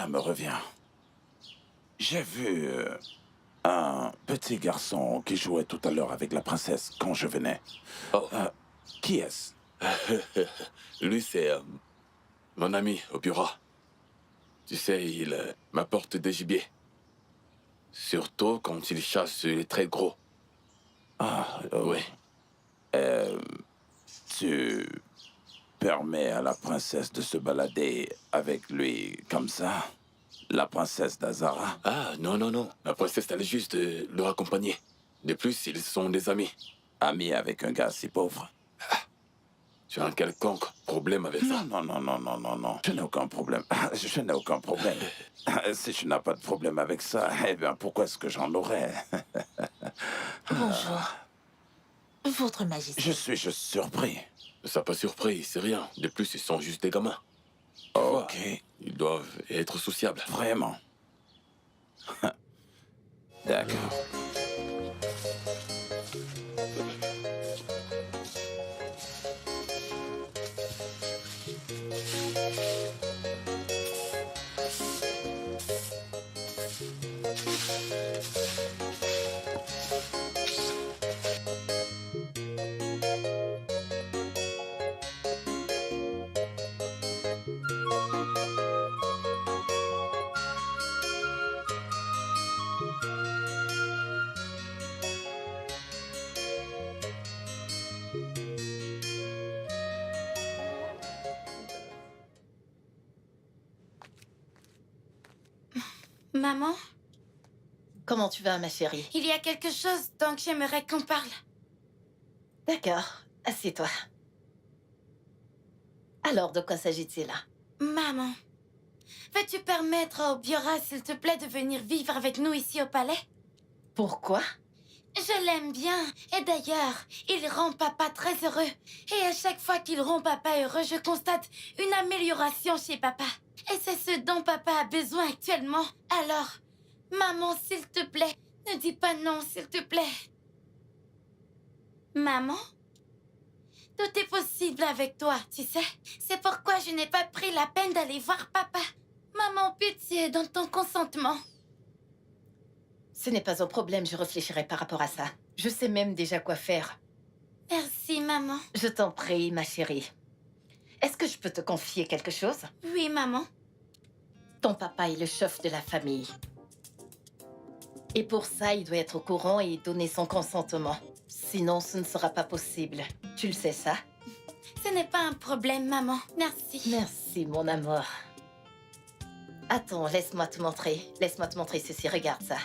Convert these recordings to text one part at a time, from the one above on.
me revient. J'ai vu un petit garçon qui jouait tout à l'heure avec la princesse quand je venais. Oh, Qui est-ce? lui, c'est mon ami au bureau. Tu sais, il m'apporte des gibiers. Surtout quand il chasse les très gros. Ah, Oui. tu permets à la princesse de se balader avec lui comme ça? La princesse d'Azara? Ah, non, non, non. La princesse, elle est juste de le raccompagner. De plus, ils sont des amis. Ami avec un gars si pauvre? Tu as un quelconque problème avec Non, ça? non, non, non, non, non, non. Je n'ai aucun problème. Je n'ai aucun problème. Si tu n'as pas de problème avec ça, eh bien, pourquoi est-ce que j'en aurais? Bonjour. Votre Je Majesté. suis juste surpris. Ça pas surpris, c'est rien. De plus, ils sont juste des gamins. Tu vois, Ok, ils doivent être sociables. vraiment. D'accord. Maman, Comment tu vas, ma chérie? il y a quelque chose dont j'aimerais qu'on parle. D'accord, assieds-toi. Alors, de quoi s'agit-il? Maman, veux-tu permettre au Biora, s'il te plaît, de venir vivre avec nous ici au palais? Pourquoi? Je l'aime bien. Et d'ailleurs, il rend papa très heureux. Et à chaque fois qu'il rend papa heureux, je constate une amélioration chez papa. Et c'est ce dont papa a besoin actuellement. Alors, maman, s'il te plaît, ne dis pas non, s'il te plaît. Maman? Tout est possible avec toi, tu sais. C'est pourquoi je n'ai pas pris la peine d'aller voir papa. Maman, pitié, donne ton consentement. Ce n'est pas un problème, je réfléchirai par rapport à ça. Je sais même déjà quoi faire. Merci, maman. Je t'en prie, ma chérie. Est-ce que je peux te confier quelque chose? Oui, maman. Ton papa est le chef de la famille. Et pour ça, il doit être au courant et donner son consentement. Sinon, ce ne sera pas possible. Tu le sais, ça? Ce n'est pas un problème, maman. Merci. Merci, mon amour. Attends, laisse-moi te montrer. Laisse-moi te montrer ceci, regarde ça.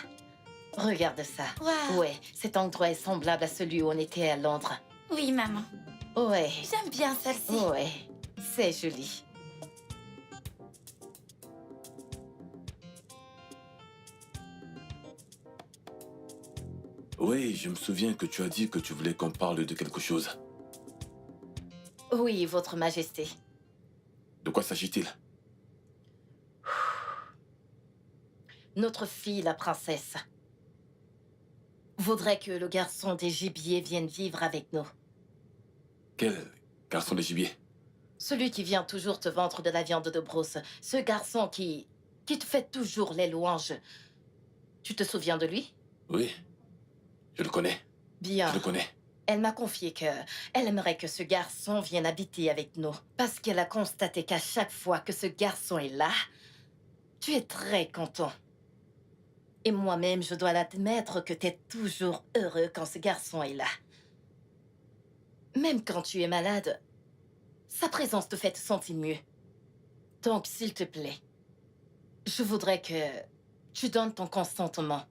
Regarde ça. Waouh. Ouais, cet endroit est semblable à celui où on était à Londres. Oui, maman. Ouais, J'aime bien celle-ci. ouais, c'est joli. Oui, je me souviens que tu as dit que tu voulais qu'on parle de quelque chose. Oui, votre majesté. De quoi s'agit-il? Notre fille, la princesse, voudrait que le garçon des gibiers vienne vivre avec nous. Quel garçon de gibier? Celui qui vient toujours te vendre de la viande de brousse. Ce garçon qui te fait toujours les louanges. Tu te souviens de lui? Oui, je le connais. Bien. Je le connais. Elle m'a confié que elle aimerait que ce garçon vienne habiter avec nous. Parce qu'elle a constaté qu'à chaque fois que ce garçon est là, tu es très content. Et moi-même, je dois l'admettre que tu es toujours heureux quand ce garçon est là. Même quand tu es malade, sa présence te fait te sentir mieux. Donc, s'il te plaît, je voudrais que tu donnes ton consentement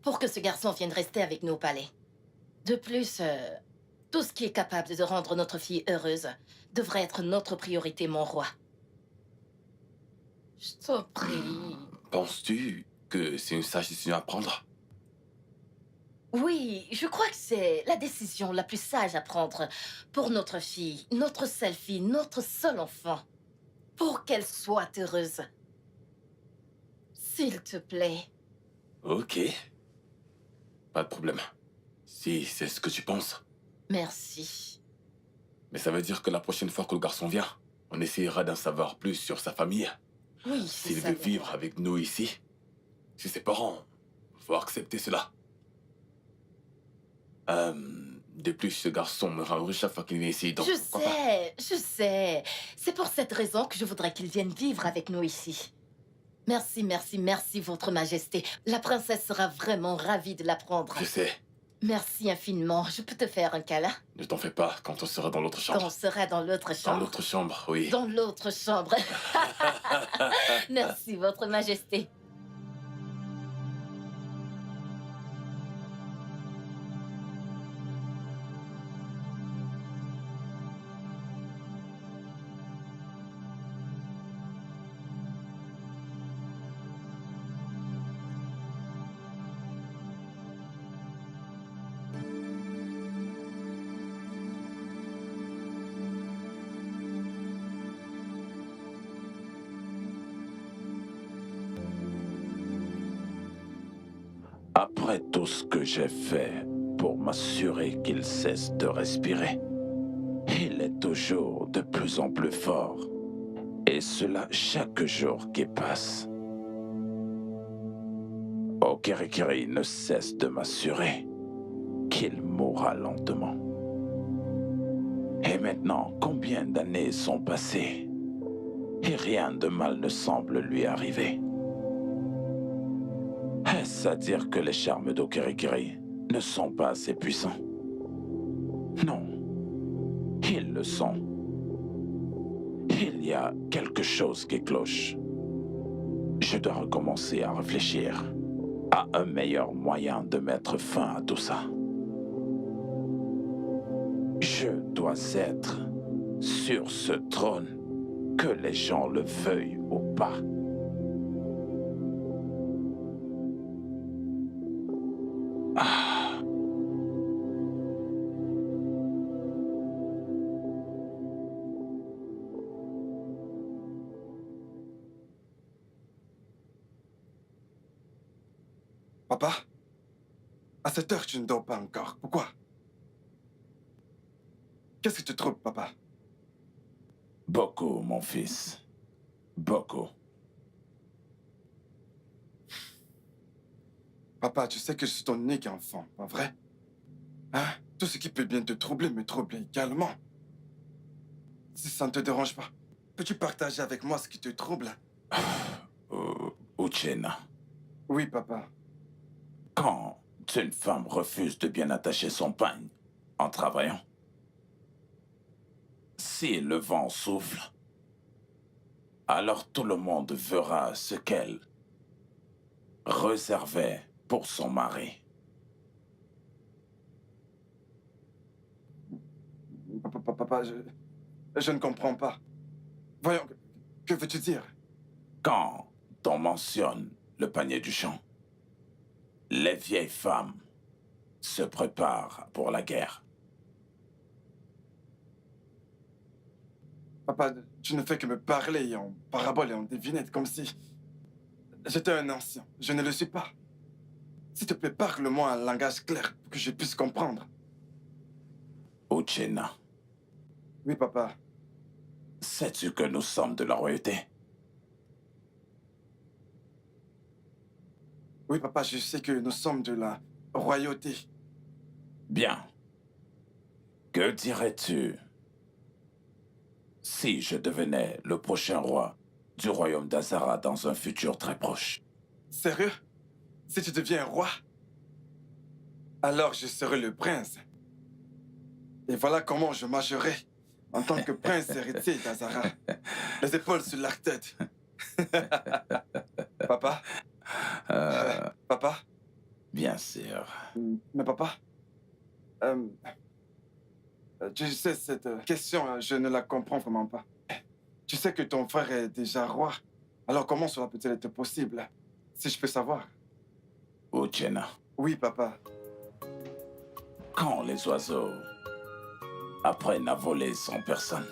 pour que ce garçon vienne rester avec nous au palais. De plus, tout ce qui est capable de rendre notre fille heureuse devrait être notre priorité, mon roi. Je t'en prie. Penses-tu que c'est une sage décision à prendre? Oui, je crois que c'est la décision la plus sage à prendre pour notre fille, notre seule fille, notre seul enfant. Pour qu'elle soit heureuse. S'il te plaît. Ok. Pas de problème. Si c'est ce que tu penses. Merci. Mais ça veut dire que la prochaine fois que le garçon vient, on essayera d'en savoir plus sur sa famille. Oui, c'est S'il ça. veut vivre avec nous ici, c'est ses parents. Faut accepter cela. De plus, ce garçon me rend heureux chaque fois qu'il vient ici, donc Je pourquoi pas? sais, je sais. C'est pour cette raison que je voudrais qu'il vienne vivre avec nous ici. Merci, merci, merci, Votre Majesté. La princesse sera vraiment ravie de l'apprendre. Je sais. Merci infiniment. Je peux te faire un câlin? Ne t'en fais pas quand on sera dans l'autre Quand on chambre. sera dans l'autre Dans chambre. l'autre chambre, oui. Dans l'autre chambre. Merci, Votre Majesté. Après tout ce que j'ai fait pour m'assurer qu'il cesse de respirer, il est toujours de plus en plus fort. Et cela chaque jour qui passe. Okirikiri ne cesse de m'assurer qu'il mourra lentement. Et maintenant, combien d'années sont passées et rien de mal ne semble lui arriver. Est-ce à dire que les charmes d'Okirikiri ne sont pas assez puissants? Non, ils le sont. Il y a quelque chose qui cloche. Je dois recommencer à réfléchir à un meilleur moyen de mettre fin à tout ça. Je dois être sur ce trône, que les gens le veuillent ou pas. Ah. Papa, à cette heure, tu ne dors pas encore. Pourquoi? Qu'est-ce que tu trouves, papa? Beaucoup, mon fils. Beaucoup. Papa, tu sais que je suis ton unique enfant, pas vrai? Hein? Tout ce qui peut bien te troubler me trouble également. Si ça ne te dérange pas, peux-tu partager avec moi ce qui te trouble? Uchenna, Oui, papa. quand une femme refuse de bien attacher son pagne en travaillant, si le vent souffle, alors tout le monde verra ce qu'elle réservait pour son mari. Papa, je ne comprends pas. Voyons, que veux-tu dire? Quand on mentionne le panier du champ, les vieilles femmes se préparent pour la guerre. Papa, tu ne fais que me parler en parabole et en devinette, comme si j'étais un ancien. Je ne le suis pas. S'il te plaît, parle-moi un langage clair pour que je puisse comprendre. Uchenna, Oui, papa. sais-tu que nous sommes de la royauté? Oui, papa, je sais que nous sommes de la royauté. Bien. Que dirais-tu si je devenais le prochain roi du royaume d'Azara dans un futur très proche? Sérieux? Si tu deviens roi, alors je serai le prince. Et voilà comment je marcherai en tant que prince héritier d'Azara. Les épaules sur la tête. Papa? Papa? Bien sûr. Mais papa? Tu sais, cette question, je ne la comprends vraiment pas. Tu sais que ton frère est déjà roi. Alors comment cela peut-il être possible? Si je peux savoir. Uchenna, Oui, papa. quand les oiseaux apprennent à voler sans personne,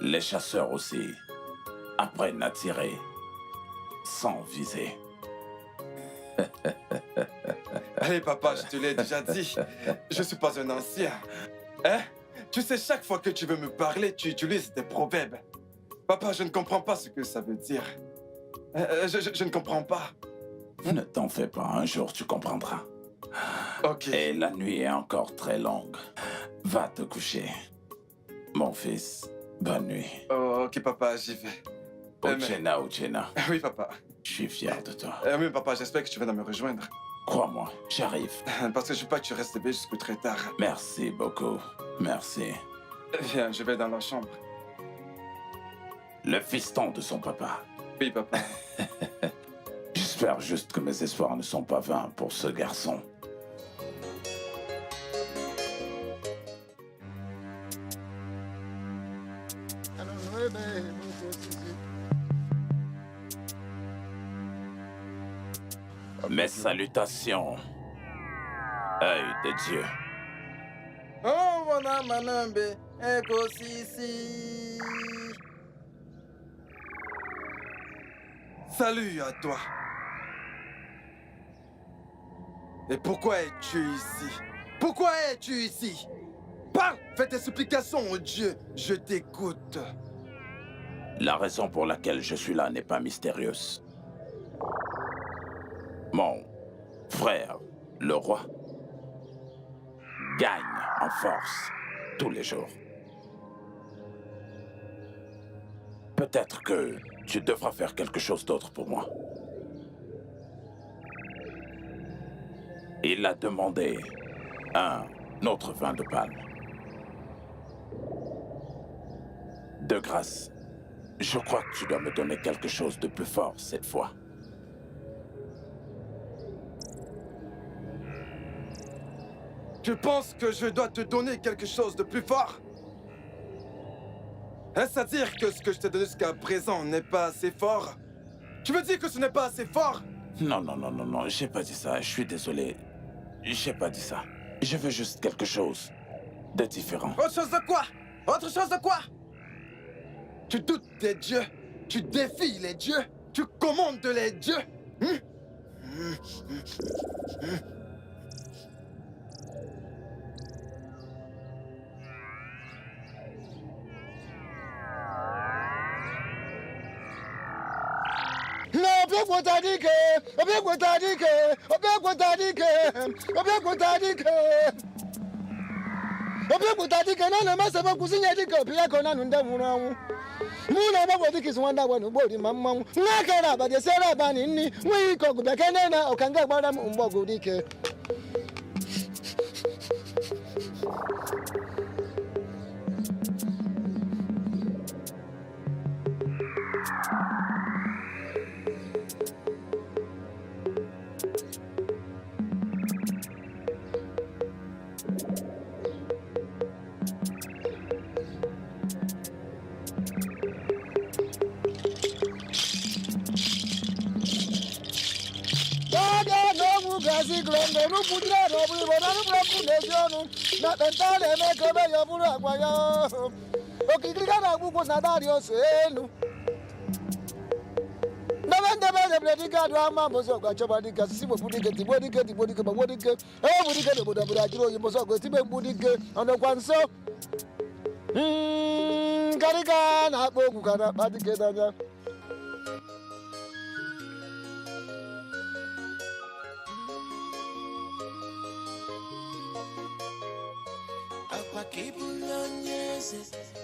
les chasseurs aussi apprennent à tirer sans viser. Allez, papa, je te l'ai déjà dit. Je suis pas un ancien. Hein? Tu sais, chaque fois que tu veux me parler, tu utilises des proverbes. Papa, je ne comprends pas ce que ça veut dire. Je ne comprends pas. Ne t'en fais pas, un jour tu comprendras. Ok. Et la nuit est encore très longue. Va te coucher. Mon fils, bonne nuit. Oh, ok, papa, j'y vais. Uchenna, Uchenna, Oui, papa. je suis fier de toi. Oui, papa, j'espère que tu vas me rejoindre. Crois-moi, j'arrive. Parce que je veux pas que tu restes éveillé jusqu'au très tard. Merci beaucoup. Merci. Viens, je vais dans la chambre. Le fiston de son papa. Oui, papa. J'espère juste que mes espoirs ne sont pas vains pour ce garçon. Mes salutations, œil de Dieu. Oh, wana manambe, eko sisi. Salut à toi. Et pourquoi es-tu ici? Pourquoi es-tu ici? Parle! Fais tes supplications, oh Dieu. Je t'écoute. La raison pour laquelle je suis là n'est pas mystérieuse. Mon frère, le roi, gagne en force tous les jours. Peut-être que tu devras faire quelque chose d'autre pour moi. Il a demandé un autre vin de palme. De grâce, je crois que tu dois me donner quelque chose de plus fort cette fois. Tu penses que je dois te donner quelque chose de plus fort? Est-ce à dire que ce que je t'ai donné jusqu'à présent n'est pas assez fort? Tu veux dire que ce n'est pas assez fort? Non, non, non, non, non, j'ai pas dit ça. Je suis désolé. J'ai pas dit ça. Je veux juste quelque chose de différent. Autre chose de quoi? Autre chose de quoi? Tu doutes des dieux? Tu défies les dieux? Tu commandes les dieux? Muna babodiki swanda wanu bodi mamma ngakera badesera bani ni wiko gudakenena okanga bada mbogo dike Gasi grondo no pudra no bri bona no bra kunesionu na tentale me kebe yo buru agwayo okikika na gugu na dario senu na bende bele bledika do ama bozo gwa choba dika sisi bo budike tibodike ba wodike e budike do boda boda jiro yimbo so go tibe budike ono kwanso karika na bogu kana badike danya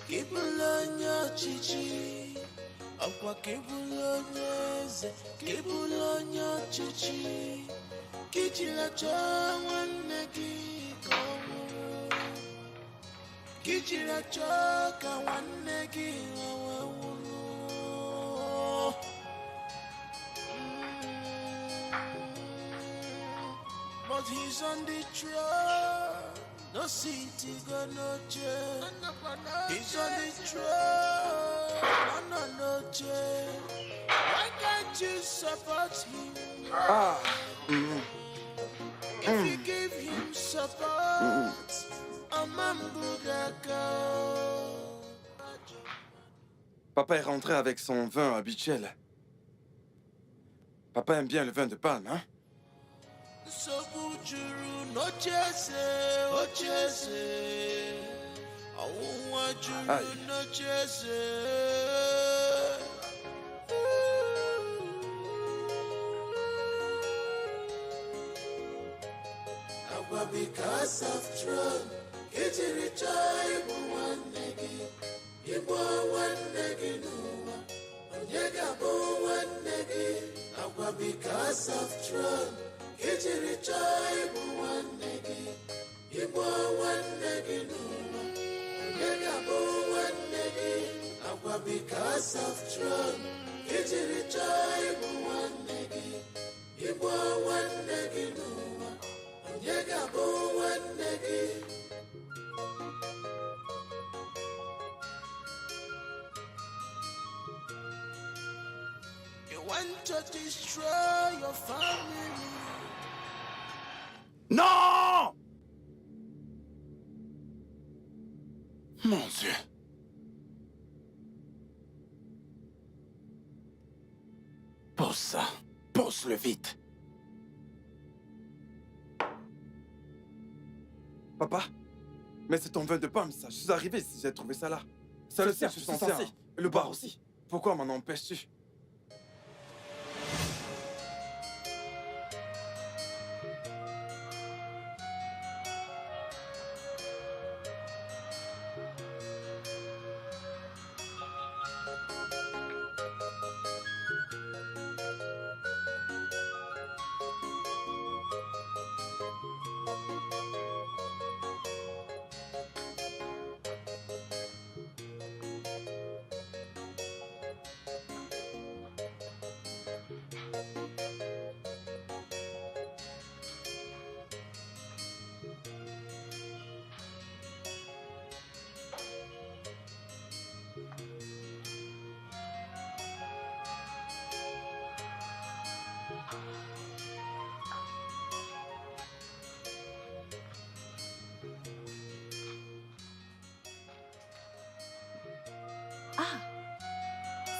Kibulonya chichi. Akwa kibulonyeze, kibulonya chichi. Kichila changwane kikomo. Kichila choka wane kiwawawuno. But he's on the throne. No city gonna change. He's on the throne. No change. Why can't you support him? If you give him support, a man Papa est rentré avec son vin habituel. Papa aime bien le vin de palme, hein? Aïe. Agwa because of throne. Kitiri chaibu one negi. Igbo one negi nuwa. Onyega bo one negi. Agwa because of throne. Kitiri chaibu one negi. Igbo one negi nuwa. Onyega bo one negi. Agwa because of throne. Kitiri chaibu one negi. Igbo one negi nuwa. Onyega bo one negi. You want to destroy your family. Non! Mon Dieu. Pose ça. Pose-le vite. Papa, mais c'est ton vin de pomme, ça. Je suis arrivé ici, j'ai trouvé ça là. Ça le sert, je suis censé. Le bar aussi. Pourquoi m'en empêches-tu?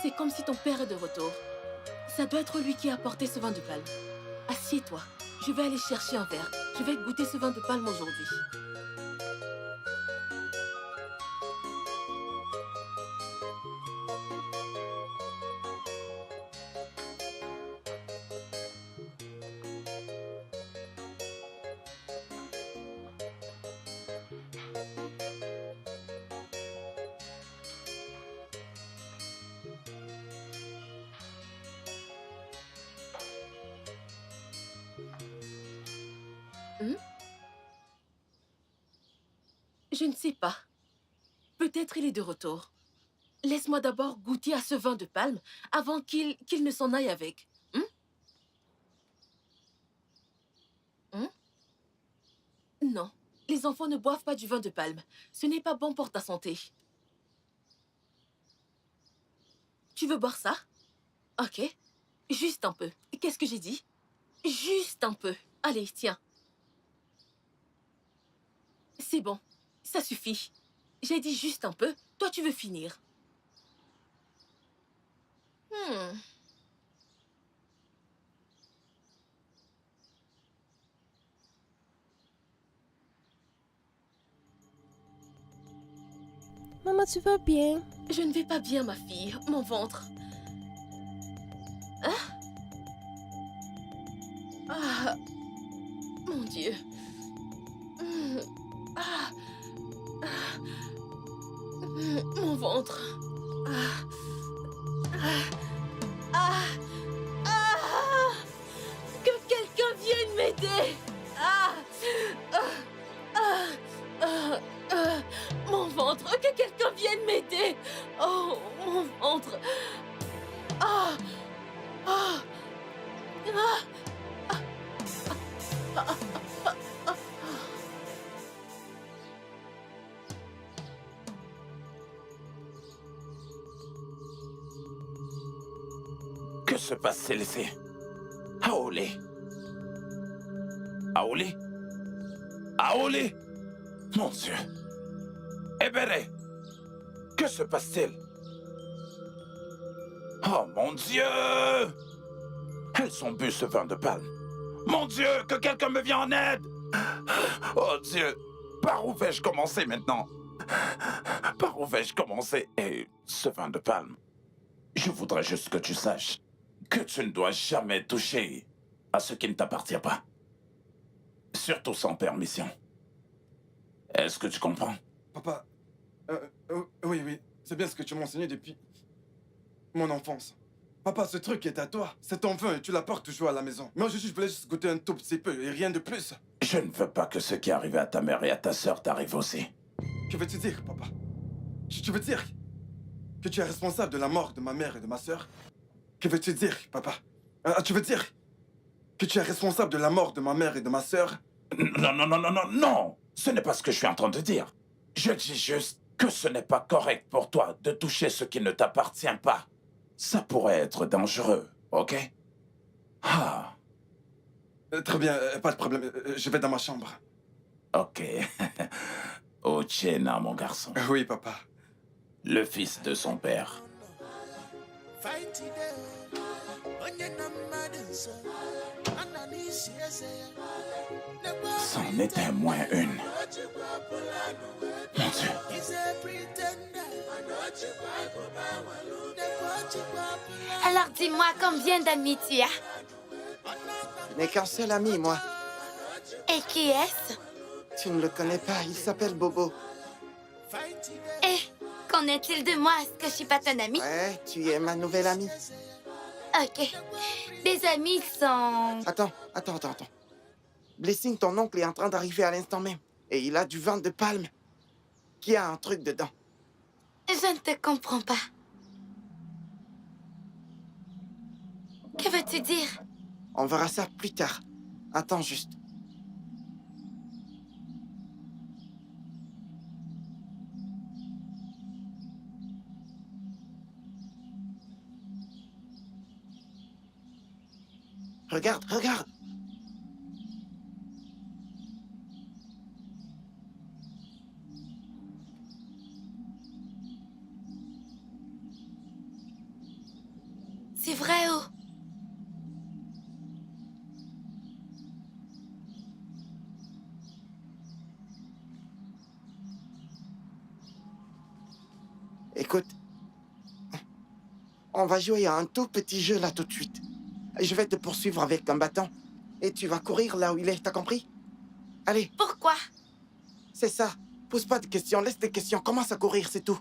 C'est comme si ton père est de retour. Ça doit être lui qui a apporté ce vin de palme. Assieds-toi. Je vais aller chercher un verre. Je vais goûter ce vin de palme aujourd'hui. Je ne sais pas. Peut-être il est de retour. Laisse-moi d'abord goûter à ce vin de palme avant qu'il ne s'en aille avec. Non, les enfants ne boivent pas du vin de palme. Ce n'est pas bon pour ta santé. Tu veux boire ça? Ok. Juste un peu. Qu'est-ce que j'ai dit? Juste un peu. Allez, tiens. C'est bon. Ça suffit. J'ai dit juste un peu. Toi, tu veux finir. Maman, tu vas bien? Je ne vais pas bien, ma fille. Mon ventre. Hein? Ah. Mon Dieu. Ah. Ah. Mon ventre. Ah. Ah. Ah. Ah. Que quelqu'un vienne m'aider. Ah. Ah. Ah. Ah. Mon ventre. Que quelqu'un vienne m'aider. Oh, mon ventre. Ah. Ah. Ah. Que se passe-t-il ici? Aolé. Aolé? Aolé? Mon Dieu. Ebere. Que se passe-t-il? Oh mon Dieu! Elles ont bu ce vin de palme. Mon Dieu, que quelqu'un me vienne en aide! Oh Dieu, par où vais-je commencer maintenant? Par où vais-je commencer? Et ce vin de palme, je voudrais juste que tu saches que tu ne dois jamais toucher à ce qui ne t'appartient pas. Surtout sans permission. Est-ce que tu comprends? Papa, oui, oui, c'est bien ce que tu m'as enseigné depuis mon enfance. Papa, ce truc est à toi. C'est ton vin et tu l'apportes toujours à la maison. Mais aujourd'hui, je voulais juste goûter un tout petit peu et rien de plus. Je ne veux pas que ce qui est arrivé à ta mère et à ta sœur t'arrive aussi. Que veux-tu dire, papa? Tu veux dire que tu es responsable de la mort de ma mère et de ma sœur? Que veux-tu dire, papa? Tu veux dire que tu es responsable de la mort de ma mère et de ma sœur? Non, non, non, non, non, non! Ce n'est pas ce que je suis en train de dire. Je dis juste que ce n'est pas correct pour toi de toucher ce qui ne t'appartient pas. Ça pourrait être dangereux, ok? Ah, Très bien, pas de problème. Je vais dans ma chambre. ok. Ochena, mon garçon. Oui, papa. Le fils de son père. C'en était moins une. Mon Dieu. Alors dis-moi combien d'amis tu as? Je n'ai qu'un seul ami, moi. Et qui est-ce? Tu ne le connais pas, il s'appelle Bobo. Et qu'en est-il de moi? Est-ce que je suis pas ton ami? Ouais, tu es ma nouvelle amie. Ok. Les amis sont... Attends. Blessing, ton oncle, est en train d'arriver à l'instant même. Et il a du vin de palme qui a un truc dedans. Je ne te comprends pas. Que veux-tu dire? On verra ça plus tard. Attends juste. Regarde. C'est vrai, oh. Écoute, on va jouer à un tout petit jeu là tout de suite. Je vais te poursuivre avec un bâton et tu vas courir là où il est, t'as compris? Allez, Pourquoi? c'est ça. Pose pas de questions, laisse des questions, commence à courir, c'est tout.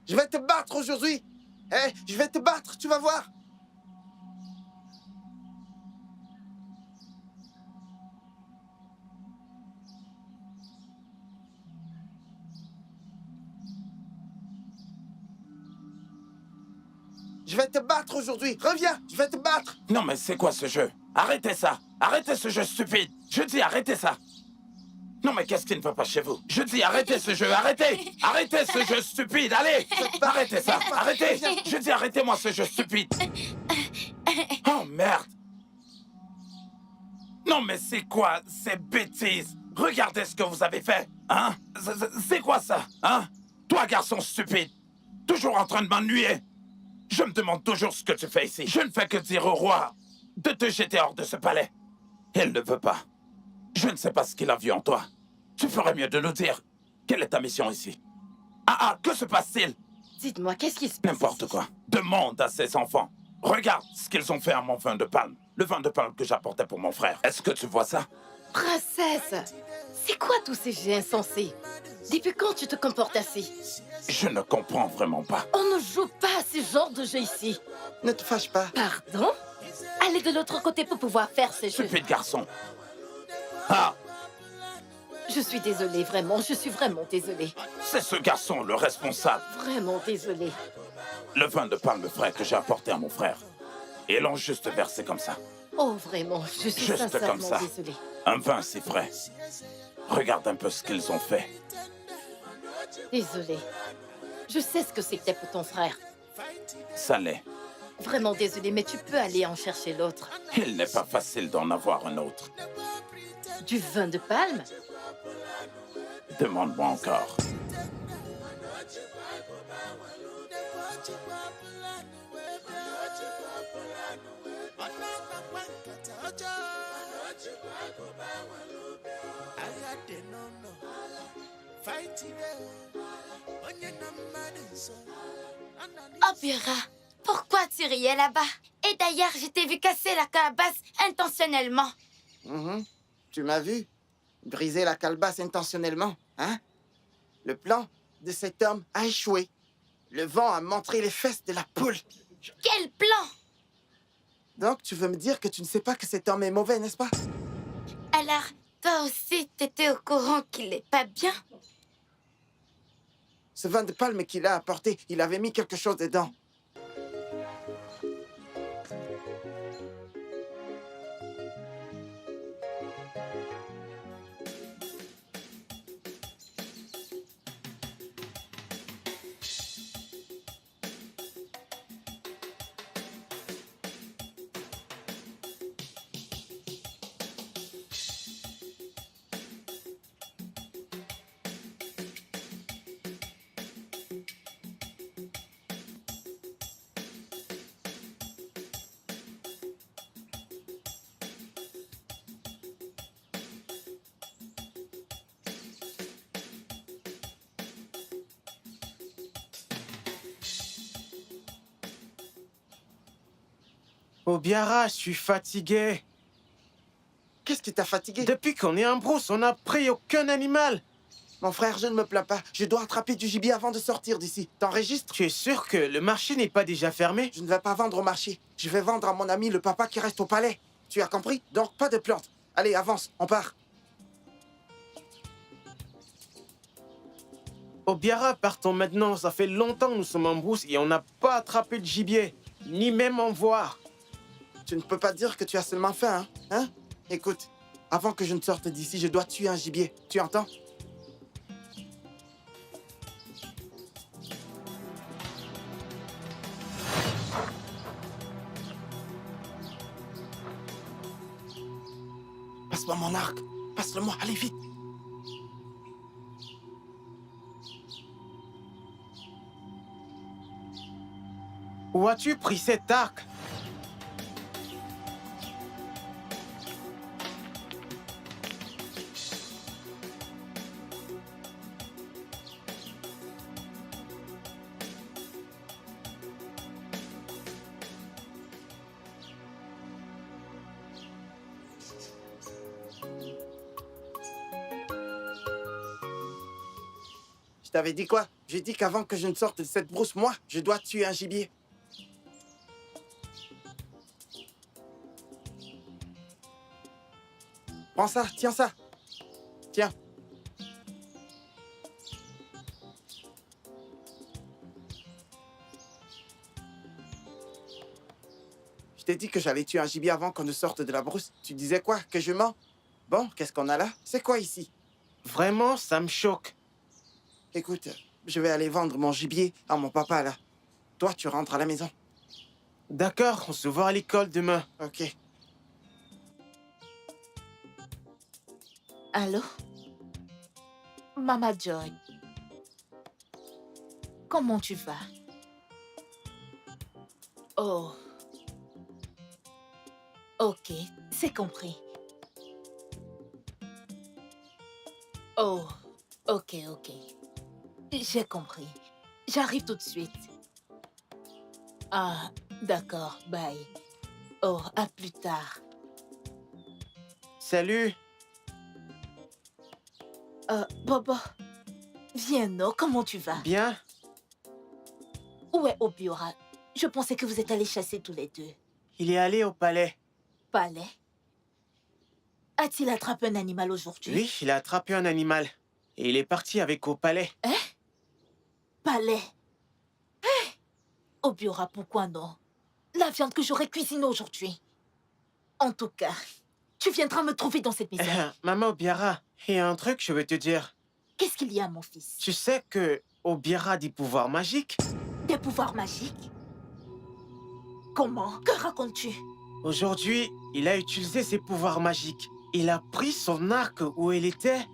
Je vais te battre aujourd'hui. Je vais te battre, tu vas voir. Je vais te battre aujourd'hui. Reviens, je vais te battre. Non, mais c'est quoi ce jeu? Arrêtez ça! Arrêtez ce jeu stupide! Je dis arrêtez ça! Non, mais qu'est-ce qui ne va pas chez vous? Je dis arrêtez ce jeu, arrêtez! Arrêtez ce jeu stupide, allez! Arrêtez ça! Arrêtez! Je dis arrêtez-moi ce jeu stupide! Oh, merde! Non, mais c'est quoi ces bêtises? Regardez ce que vous avez fait, hein? C'est quoi ça, hein? Toi, garçon stupide, toujours en train de m'ennuyer. Je me demande toujours ce que tu fais ici. Je ne fais que dire au roi de te jeter hors de ce palais. Il ne veut pas. Je ne sais pas ce qu'il a vu en toi. Tu ferais mieux de nous dire. Quelle est ta mission ici? Que se passe-t-il? Dites-moi, qu'est-ce qui se passe? N'importe quoi. Demande à ces enfants. Regarde ce qu'ils ont fait à mon vin de palme. Le vin de palme que j'apportais pour mon frère. Est-ce que tu vois ça? Princesse, c'est quoi tous ces jeux insensés? Depuis quand tu te comportes ainsi? Je ne comprends vraiment pas. On ne joue pas à ce genre de jeu ici. Ne te fâche pas. Pardon? Allez de l'autre côté pour pouvoir faire ces jeux. Stupide garçon. Je suis désolée, vraiment. Je suis vraiment désolée. C'est ce garçon le responsable. Vraiment désolée. Le vin de palme frais que j'ai apporté à mon frère. Ils l'ont juste versé comme ça. Oh, vraiment, je suis Juste sincèrement comme ça. désolée. Un vin si frais. Regarde un peu ce qu'ils ont fait. Désolée. Je sais ce que c'était pour ton frère. Ça l'est. Vraiment désolée, mais tu peux aller en chercher l'autre. Il n'est pas facile d'en avoir un autre. Du vin de palme? Demande-moi encore. Opéra, pourquoi tu riais là-bas? Et Et d'ailleurs, je t'ai vu casser la calebasse intentionnellement. Mhm. Tu m'as vu briser la calebasse intentionnellement, hein? Le plan de cet homme a échoué. Le vent a montré les fesses de la poule. Quel plan! Donc, tu veux me dire que tu ne sais pas que cet homme est mauvais, n'est-ce pas? Alors, toi aussi, t'étais au courant qu'il est pas bien? Ce vin de palme qu'il a apporté, il avait mis quelque chose dedans. Obiara, je suis fatigué. Qu'est-ce qui t'a fatigué? Depuis qu'on est en brousse, on n'a pris aucun animal. Mon frère, je ne me plains pas. Je dois attraper du gibier avant de sortir d'ici. T'enregistres? Tu es sûr que le marché n'est pas déjà fermé? Je ne vais pas vendre au marché. Je vais vendre à mon ami le papa qui reste au palais. Tu as compris? Donc, pas de plantes. Allez, avance, on part. Obiara, partons maintenant. Ça fait longtemps que nous sommes en brousse et on n'a pas attrapé de gibier, ni même en voir. Tu ne peux pas dire que tu as seulement faim, hein? Écoute, avant que je ne sorte d'ici, je dois tuer un gibier. Tu entends? Passe-moi mon arc. Passe-le-moi, allez vite. Où as-tu pris cet arc? Je t'avais dit quoi? J'ai dit qu'avant que je ne sorte de cette brousse, moi, je dois tuer un gibier. Prends ça, tiens ça. Tiens. Je t'ai dit que j'allais tuer un gibier avant qu'on ne sorte de la brousse. Tu disais quoi? Que je mens? Bon, qu'est-ce qu'on a là? C'est quoi ici? Vraiment, ça me choque. Écoute, je vais aller vendre mon gibier à mon papa, là. Toi, tu rentres à la maison. D'accord, on se voit à l'école demain. Ok. Allô? Mama Joy. Comment tu vas? Oh. Ok, c'est compris. Oh, ok. J'ai compris. J'arrive tout de suite. Ah, d'accord, bye. Oh, à plus tard. Salut. Bobo. Viens, non, comment tu vas? Bien. Où est Obiora? Je pensais que vous êtes allés chasser tous les deux. Il est allé au palais. Palais? A-t-il attrapé un animal aujourd'hui? Oui, il a attrapé un animal. Et il est parti avec au palais. Hein? Palais? Hein? Obiora, pourquoi non? La viande que j'aurais cuisinée aujourd'hui. En tout cas, tu viendras me trouver dans cette misère. Maman Obiara, il y a un truc que je veux te dire. Qu'est-ce qu'il y a, mon fils? Tu sais que Obiara a des pouvoirs magiques? Des pouvoirs magiques? Comment? Que racontes-tu? Aujourd'hui, il a utilisé ses pouvoirs magiques. Il a pris son arc où il était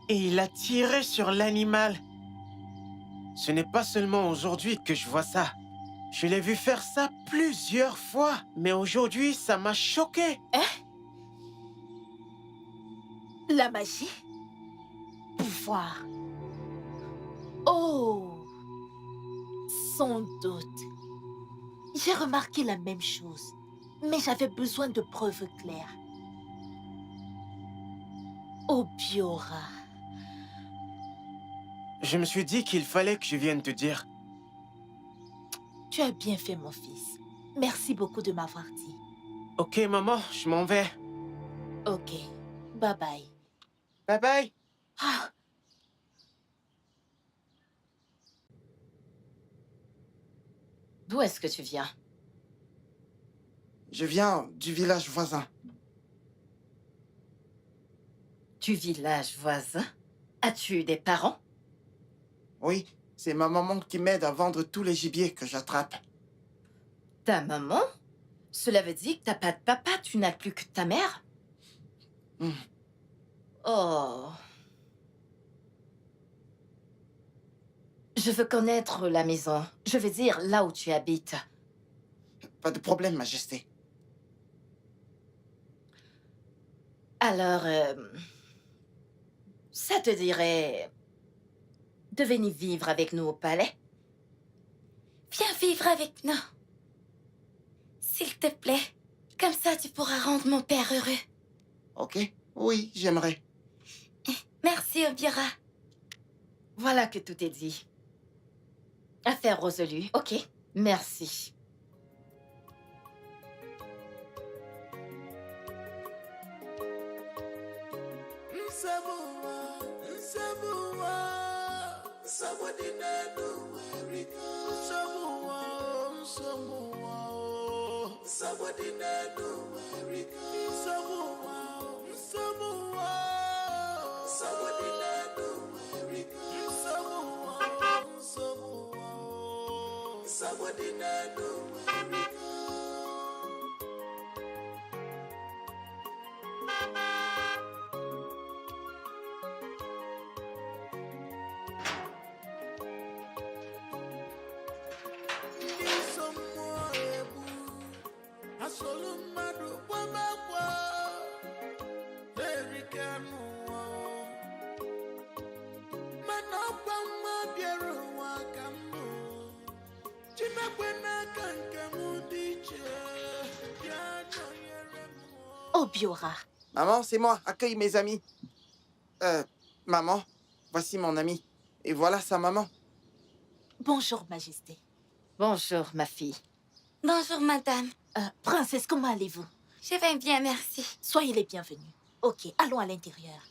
et il a tiré sur l'animal. Ce n'est pas seulement aujourd'hui que je vois ça. Je l'ai vu faire ça plusieurs fois. Mais aujourd'hui, ça m'a choqué. Hein? La magie? Pouvoir. Oh! Sans doute. J'ai remarqué la même chose, mais j'avais besoin de preuves claires. Obiora. Je me suis dit qu'il fallait que je vienne te dire. Tu as bien fait, mon fils. Merci beaucoup de m'avoir dit. Ok, maman, je m'en vais. Ok, bye bye. Bye bye. Ah, D'où est-ce que tu viens? Je viens du village voisin. Du village voisin? As-tu des parents? Oui, c'est ma maman qui m'aide à vendre tous les gibiers que j'attrape. Ta maman? Cela veut dire que t'as pas de papa, tu n'as plus que ta mère? Hmm. Oh. Je veux connaître la maison. Je veux dire là où tu habites. Pas de problème, Majesté. Alors, ça te dirait de venir vivre avec nous au palais? Viens vivre avec nous. S'il te plaît. Comme ça, tu pourras rendre mon père heureux. Ok? Oui, j'aimerais. Merci, Obiora. Voilà que tout est dit. Affaire résolue, ok? Merci. Obiora. Maman, c'est moi. Accueille mes amis. Maman, voici mon ami. Et voilà sa maman. Bonjour, Majesté. Bonjour, ma fille. Bonjour, madame. Princesse, comment allez-vous? Je vais bien, merci. Soyez les bienvenus. Ok, allons à l'intérieur.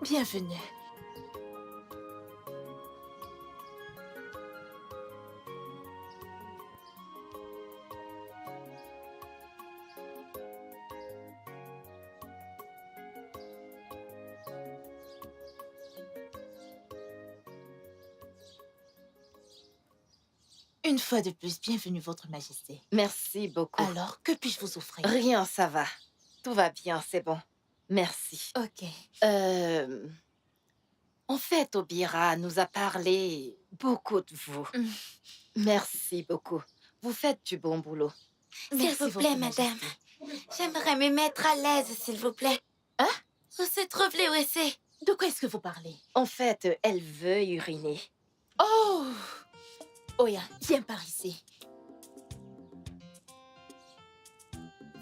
Bienvenue. Une fois de plus, bienvenue, Votre Majesté. Merci beaucoup. Alors, que puis-je vous offrir? Rien, ça va. Tout va bien, c'est bon. Merci. Ok. En fait, Obira nous a parlé beaucoup de vous. Merci beaucoup. Vous faites du bon boulot. S'il vous plaît, madame. J'aimerais me mettre à l'aise, s'il vous plaît. Hein? Où se trouve les WC? De quoi est-ce que vous parlez? En fait, elle veut uriner. Oh! Oya, viens par ici.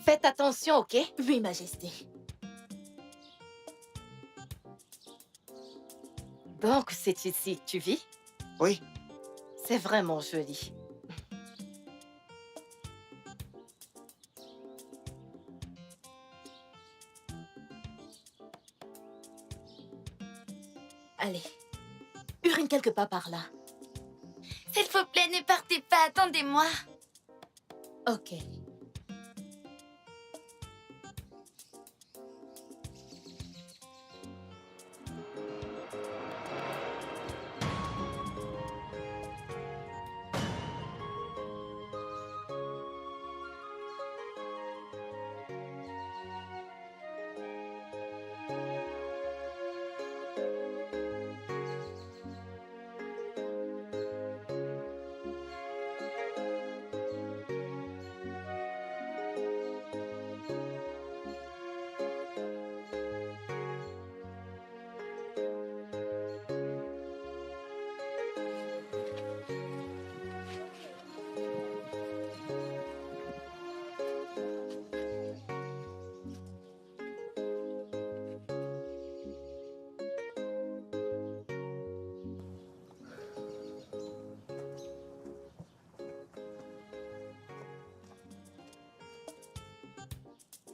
Faites attention, ok? Oui, Majesté. Donc, c'est ici que tu vis? Oui. C'est vraiment joli. Allez, urine quelque part par là. S'il vous plaît, ne partez pas, attendez-moi. Ok.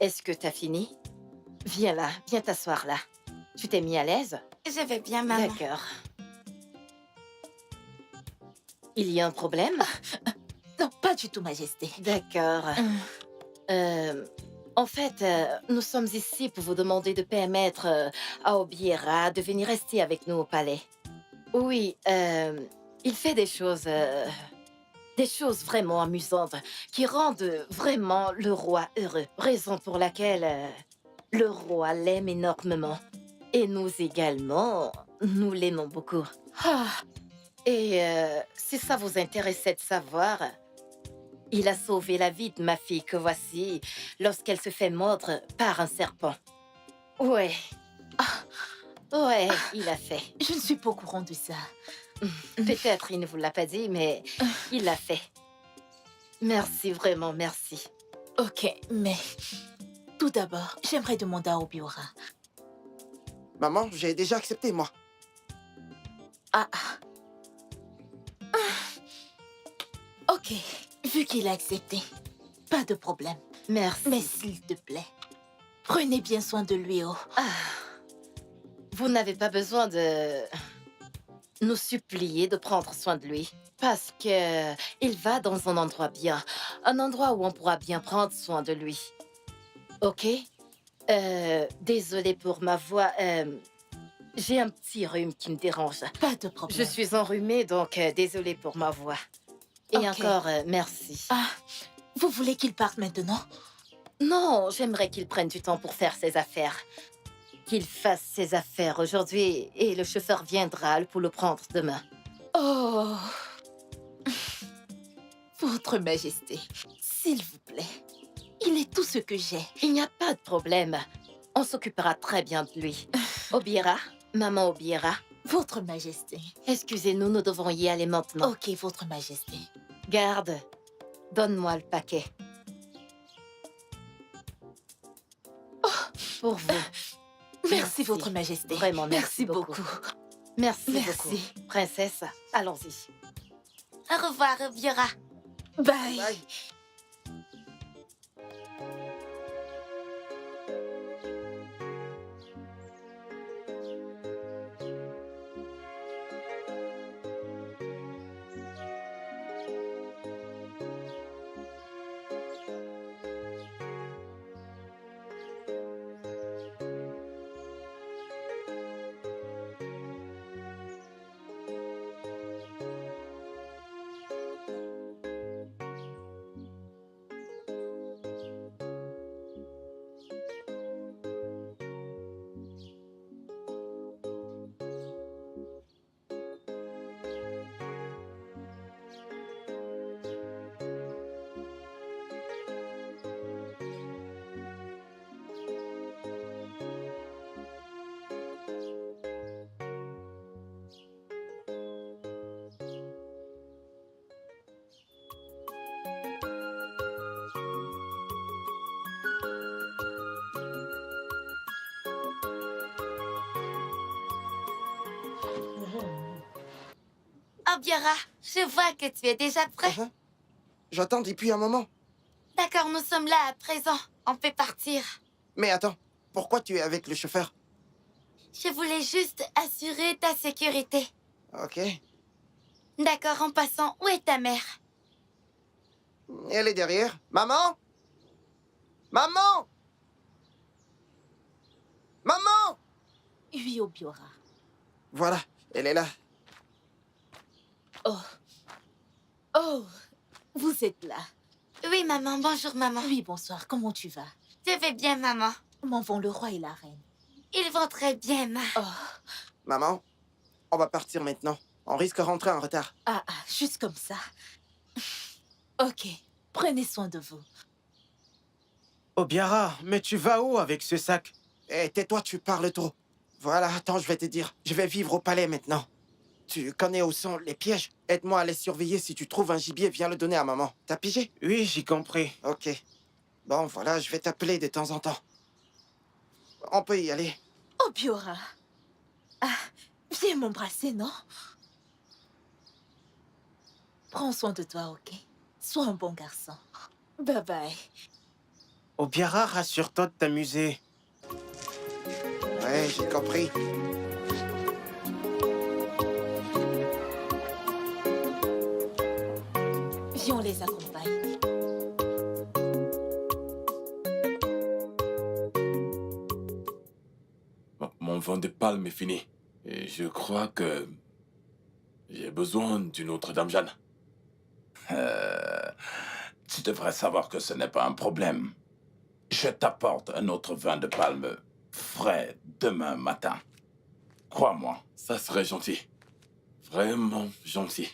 Est-ce que t'as fini? Viens là, viens t'asseoir là. Tu t'es mis à l'aise? Je vais bien, maman. D'accord. Il y a un problème? Non, pas du tout, Majesté. D'accord. En fait, nous sommes ici pour vous demander de permettre à Obiera de venir rester avec nous au palais. Oui, il fait des choses vraiment amusantes qui rendent vraiment le roi heureux. Raison pour laquelle le roi l'aime énormément. Et nous également, nous l'aimons beaucoup. Ah, Et si ça vous intéressait de savoir, il a sauvé la vie de ma fille que voici lorsqu'elle se fait mordre par un serpent. Ouais. Ouais, il a fait. je ne suis pas au courant de ça. Peut-être il ne vous l'a pas dit, mais il l'a fait. Merci, vraiment, merci. Ok, mais tout d'abord, j'aimerais demander à Obiora. Maman, j'ai déjà accepté, moi. Ah. Ok, vu qu'il a accepté, pas de problème. Merci. Mais s'il te plaît, prenez bien soin de lui, oh. Vous n'avez pas besoin de nous supplier de prendre soin de lui. Parce que il va dans un endroit bien. Un endroit où on pourra bien prendre soin de lui. Ok? Désolée pour ma voix. J'ai un petit rhume qui me dérange. Pas de problème. Je suis enrhumée, donc désolée pour ma voix. Et Ok. encore, merci. Ah, vous voulez qu'il parte maintenant? Non, j'aimerais qu'il prenne du temps pour faire ses affaires. Qu'il fasse ses affaires aujourd'hui et le chauffeur viendra pour le prendre demain. Oh. Votre Majesté, s'il vous plaît, il est tout ce que j'ai. Il n'y a pas de problème. On s'occupera très bien de lui. Obiera, maman Obiera, Votre Majesté. excusez-nous, nous devons y aller maintenant. Ok, Votre Majesté. Garde, donne-moi le paquet. Pour vous. Merci, Votre Majesté. Vraiment, merci beaucoup. Merci Merci. beaucoup. Princesse, allons-y. Au revoir, Obiora. Bye. Bye. Obiora, je vois que tu es déjà prêt. Uh-huh. J'attends depuis un moment. D'accord, nous sommes là à présent. On peut partir. Mais attends, pourquoi tu es avec le chauffeur? Je voulais juste assurer ta sécurité. Ok. D'accord, en passant, où est ta mère? Elle est derrière. Maman? Maman? Maman? Oui, Obiora. Voilà, elle est là. Oh. Oh, vous êtes là. Oui, maman. Bonjour, maman. Oui, bonsoir. Comment tu vas? Je vais bien, maman. Comment vont le roi et la reine? Ils vont très bien, ma. Oh. Maman, on va partir maintenant. On risque de rentrer en retard. Ah, juste comme ça. Ok, prenez soin de vous. Obiara, mais tu vas où avec ce sac? Eh, tais-toi, tu parles trop. Voilà, attends, je vais te dire. Je vais vivre au palais maintenant. Tu connais où sont les pièges? Aide-moi à les surveiller. Si tu trouves un gibier, viens le donner à maman. T'as pigé? Oui, j'ai compris. Ok. Bon, voilà, je vais t'appeler de temps en temps. On peut y aller. Obiora. Ah, viens m'embrasser, non? Prends soin de toi, ok? Sois un bon garçon. Bye bye. Obiara, rassure-toi de t'amuser. Ouais, j'ai compris. Viens, on les accompagne. Mon vent de palme est fini. Et je crois que j'ai besoin d'une autre Dame Jeanne. Tu devrais savoir que ce n'est pas un problème. Je t'apporte un autre vin de palme frais demain matin. Crois-moi. Ça serait gentil. Vraiment gentil.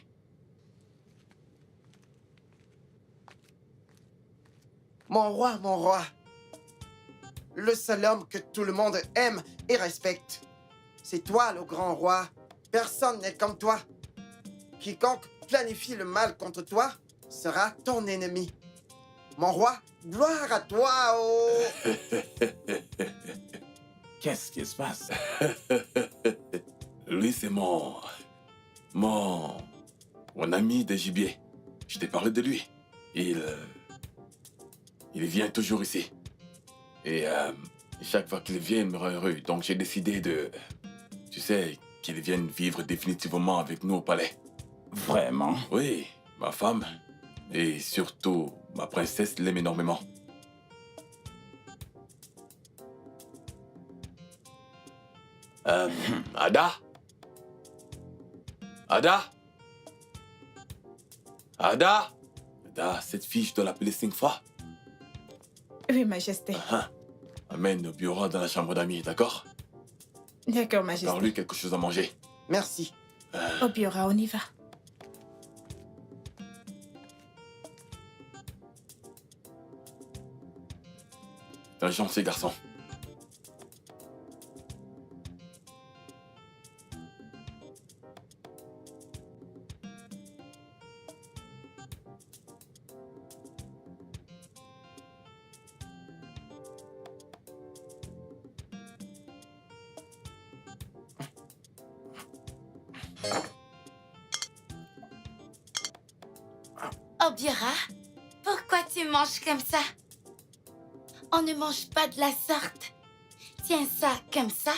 Mon roi. Le seul homme que tout le monde aime et respecte. C'est toi, le grand roi. Personne n'est comme toi. Quiconque planifie le mal contre toi sera ton ennemi. Mon roi, gloire à toi, oh! Qu'est-ce qui se passe? Lui, c'est mon ami des gibiers. Je t'ai parlé de lui. Il vient toujours ici. Et chaque fois qu'il vient, il me rend heureux. Donc j'ai décidé tu sais, qu'il vienne vivre définitivement avec nous au palais. Vraiment? Oui, ma femme. Et surtout, ma princesse l'aime énormément. Ada? Ada? Ada? Ada, cette fille, je dois l'appeler 5 fois. Oui, Majesté. Amène Obiora dans la chambre d'amis, d'accord? D'accord, Majesté. Prends-lui quelque chose à manger. Merci. Obiora, on y va. Un gentil garçon. Obiora, pourquoi tu manges comme ça? On ne mange pas de la sorte. Tiens ça comme ça.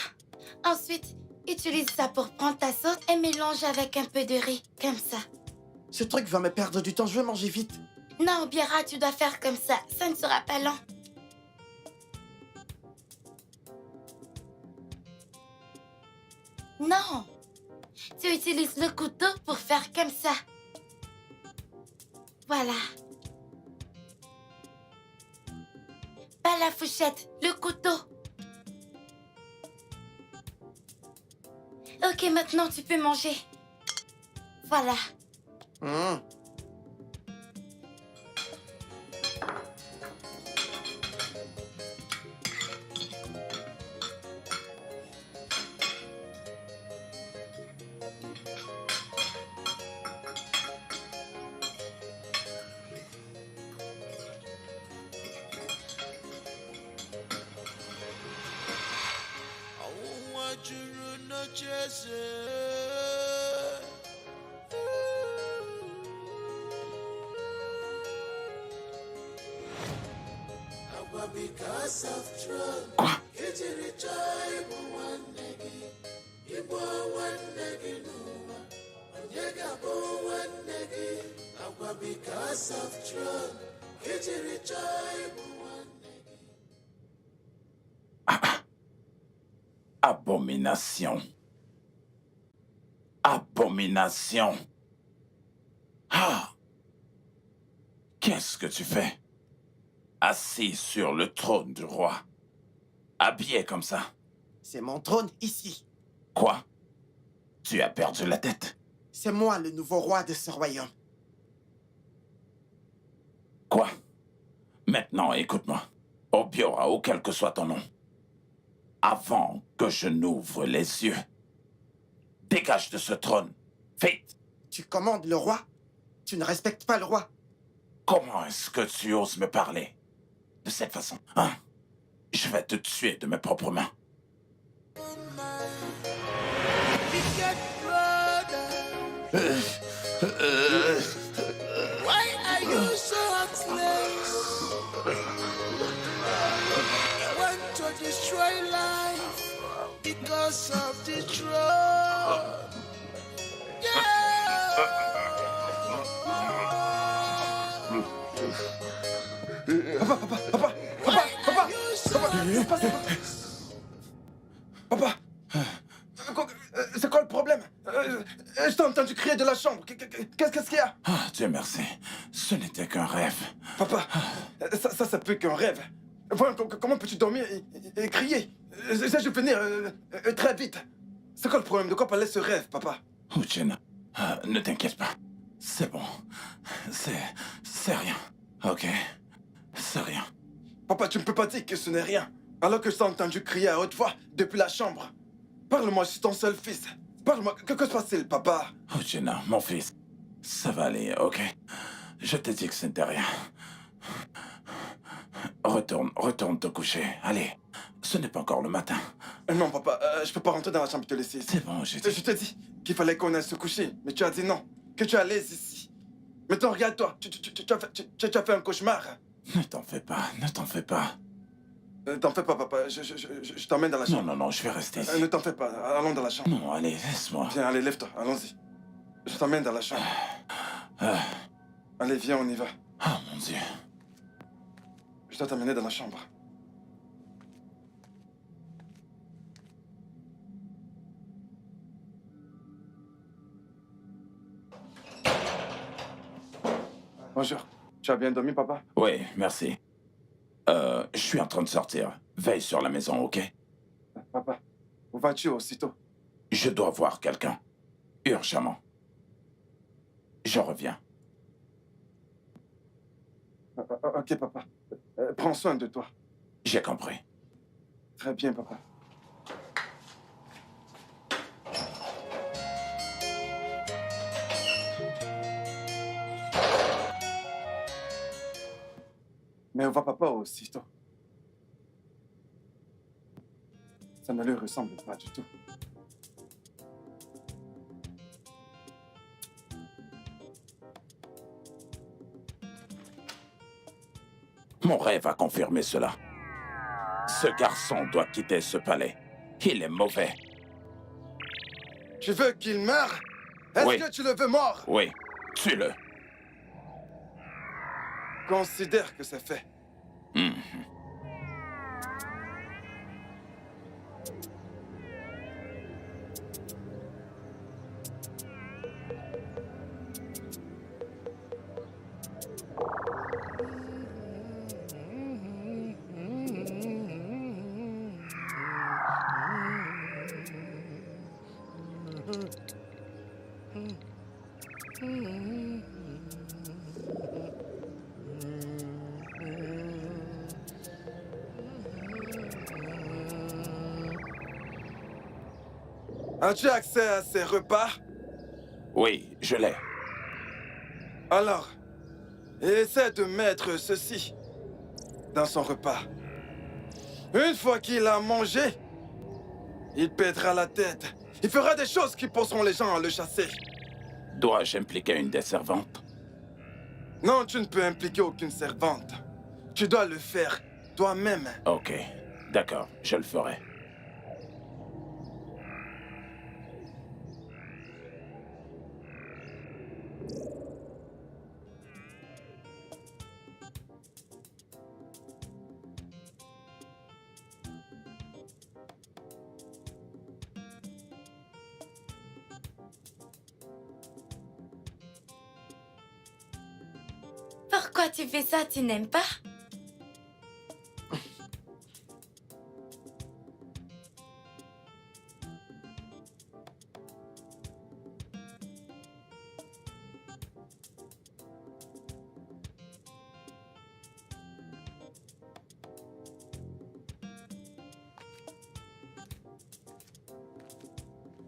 Ensuite, utilise ça pour prendre ta sauce et mélange avec un peu de riz, comme ça. Ce truc va me perdre du temps, je veux manger vite. Non, Obiora, tu dois faire comme ça ne sera pas long. Non, tu utilises le couteau pour faire comme ça. Voilà. Pas la fourchette, le couteau. Ok, maintenant tu peux manger. Voilà. Quoi? Abomination. Abomination. Ah! Qu'est-ce que tu fais? Assis sur le trône du roi. Habillé comme ça. C'est mon trône ici. Quoi? Tu as perdu la tête? C'est moi le nouveau roi de ce royaume. Quoi? Maintenant, écoute-moi. Obiora, ou quel que soit ton nom. Avant que je n'ouvre les yeux, dégage de ce trône. Vite! Tu commandes le roi? Tu ne respectes pas le roi? Comment est-ce que tu oses me parler de cette façon, hein? Je vais te tuer de mes propres mains. Why are you so heartless? because of the throne. Papa, c'est quoi le problème? Je t'ai entendu crier de la chambre. Qu'est-ce qu'il y a? Ah, Dieu merci. Ce n'était qu'un rêve. Papa, ça peut qu'un rêve. Voyons, comment peux-tu dormir et crier? Je vais venir très vite. C'est quoi le problème? De quoi parlait ce rêve, papa? Uchena, ne t'inquiète pas. C'est bon. C'est rien. Ok? C'est rien. Papa, tu ne peux pas dire que ce n'est rien, alors que je t'ai entendu crier à haute voix depuis la chambre. Parle-moi, je suis ton seul fils. Parle-moi, que se passe-t-il, papa? Uchena, mon fils, ça va aller, ok? Je t'ai dit que ce n'était rien. Retourne te coucher. Allez, ce n'est pas encore le matin. Non, papa, je peux pas rentrer dans la chambre et te laisser ici. C'est bon, j'ai dit. Je t'ai dit qu'il fallait qu'on aille se coucher, mais tu as dit non, que tu allais ici. Maintenant, regarde-toi, tu as fait un cauchemar. Ne t'en fais pas, ne t'en fais pas. T'en fais pas, papa, je t'emmène dans la chambre. Non, je vais rester ici. Ne t'en fais pas, allons dans la chambre. Non, allez, laisse-moi. Viens, allez, lève-toi, allons-y. Je t'emmène dans la chambre. Allez, viens, on y va. Oh mon Dieu. Je dois t'amener dans la chambre. Bonjour. Tu as bien dormi, papa? Oui, merci. Je suis en train de sortir. Veille sur la maison, ok? Papa, où vas-tu aussitôt? Je dois voir quelqu'un. Urgemment. Je reviens. Ok, papa. Prends soin de toi. J'ai compris. Très bien, papa. Mais où va papa aussitôt? Ça ne lui ressemble pas du tout. Mon rêve a confirmé cela. Ce garçon doit quitter ce palais. Il est mauvais. Tu veux qu'il meure? Est-ce Oui. que tu le veux mort? Oui, tue-le. Considère que c'est fait. Mhm. As-tu accès à ces repas? Oui, je l'ai. Alors, essaie de mettre ceci dans son repas. Une fois qu'il a mangé, il pètera la tête. Il fera des choses qui pousseront les gens à le chasser. Dois-je impliquer une des servantes? Non, tu ne peux impliquer aucune servante. Tu dois le faire toi-même. Ok, d'accord, je le ferai. Pourquoi tu fais ça? Tu n'aimes pas?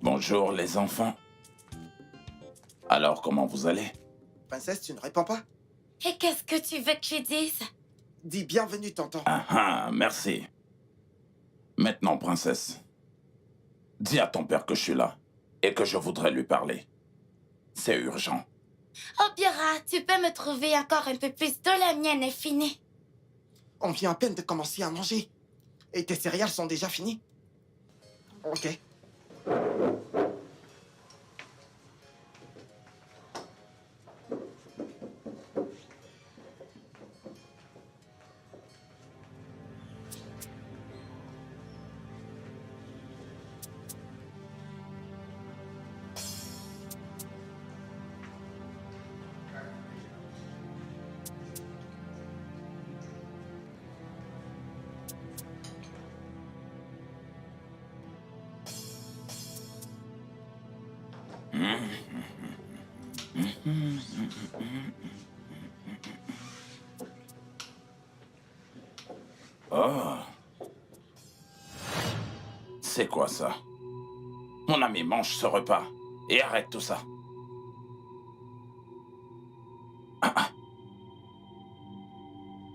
Bonjour les enfants. Alors, comment vous allez? Princesse, tu ne réponds pas? Et qu'est-ce que tu veux que je dise? Dis bienvenue, tonton. Ah, merci. Maintenant, princesse, dis à ton père que je suis là et que je voudrais lui parler. C'est urgent. Obiora, tu peux me trouver encore un peu plus d'eau, la mienne est finie. On vient à peine de commencer à manger. Et tes céréales sont déjà finies. Ok. Oh. C'est quoi ça? Mon ami, mange ce repas et arrête tout ça.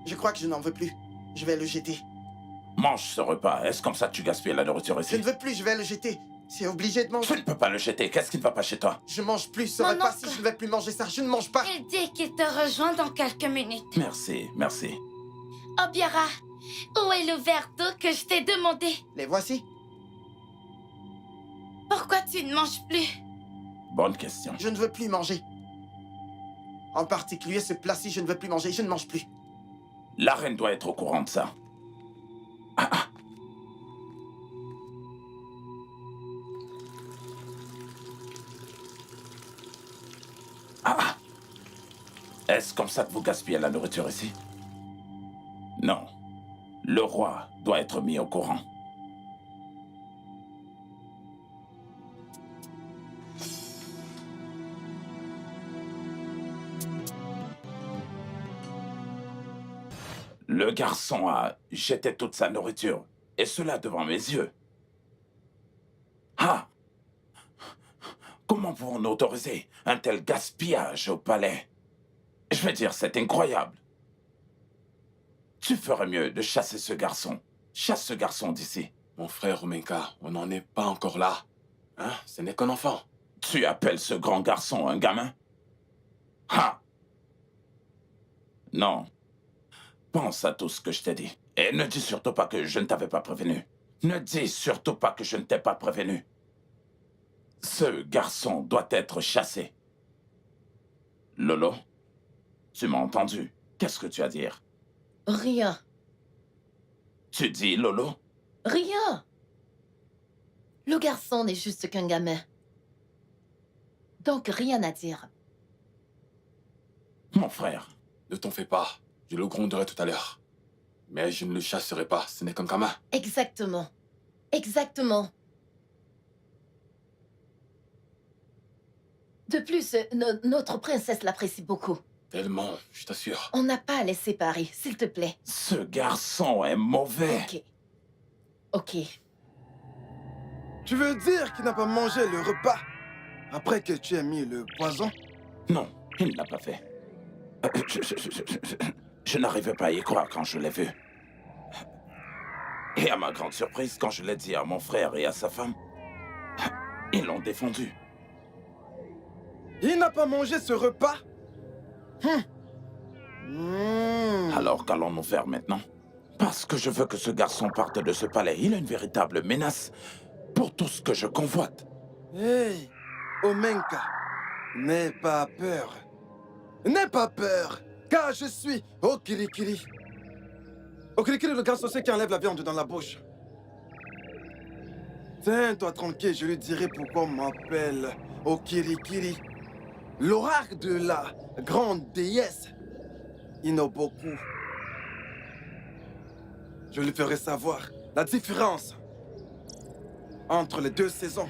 Je crois que je n'en veux plus. Je vais le jeter. Mange ce repas. Est-ce comme ça que tu gaspilles la nourriture ici? Je ne veux plus, je vais le jeter. C'est obligé de manger. Tu ne peux pas le jeter. Qu'est-ce qui ne va pas chez toi? Je mange plus ce Mon repas oncle. si je ne vais plus manger ça. Je ne mange pas. Il dit qu'il te rejoint dans quelques minutes. Merci, merci. Obiora, où est le verre d'eau que je t'ai demandé? Les voici. Pourquoi tu ne manges plus? Bonne question. Je ne veux plus manger. En particulier ce plat-ci, je ne veux plus manger. Je ne mange plus. La reine doit être au courant de ça. Est-ce comme ça que vous gaspillez la nourriture ici? Non. Le roi doit être mis au courant. Le garçon a jeté toute sa nourriture, et cela devant mes yeux. Ah! Comment pouvons-nous autoriser un tel gaspillage au palais? Je veux dire, c'est incroyable. Tu ferais mieux de chasser ce garçon. Chasse ce garçon d'ici. Mon frère Omenka, on n'en est pas encore là. Hein? Ce n'est qu'un enfant. Tu appelles ce grand garçon un gamin? Ah! Non. Pense à tout ce que je t'ai dit. Et ne dis surtout pas que je ne t'avais pas prévenu. Ne dis surtout pas que je ne t'ai pas prévenu. Ce garçon doit être chassé. Lolo, tu m'as entendu. Qu'est-ce que tu as à dire? Rien. Tu dis Lolo? Rien. Le garçon n'est juste qu'un gamin. Donc rien à dire. Mon frère. Ne t'en fais pas. Je le gronderai tout à l'heure. Mais je ne le chasserai pas. Ce n'est qu'un gamin. Exactement. Exactement. De plus, notre princesse l'apprécie beaucoup. Tellement, je t'assure. On n'a pas à les séparer, s'il te plaît. Ce garçon est mauvais. Ok. Ok. Tu veux dire qu'il n'a pas mangé le repas après que tu aies mis le poison? Non, il ne l'a pas fait. Je n'arrivais pas à y croire quand je l'ai vu. Et à ma grande surprise, quand je l'ai dit à mon frère et à sa femme, ils l'ont défendu. Il n'a pas mangé ce repas? Alors qu'allons-nous faire maintenant? Parce que je veux que ce garçon parte de ce palais. Il est une véritable menace pour tout ce que je convoite. Hey, Omenka, n'aie pas peur. N'aie pas peur, car je suis Okirikiri. Okirikiri, le grand sorcier qui enlève la viande dans la bouche. Tiens-toi tranquille, je lui dirai pourquoi on m'appelle Okirikiri. L'oracle de la grande déesse Inoboku. Je lui ferai savoir la différence entre les deux saisons.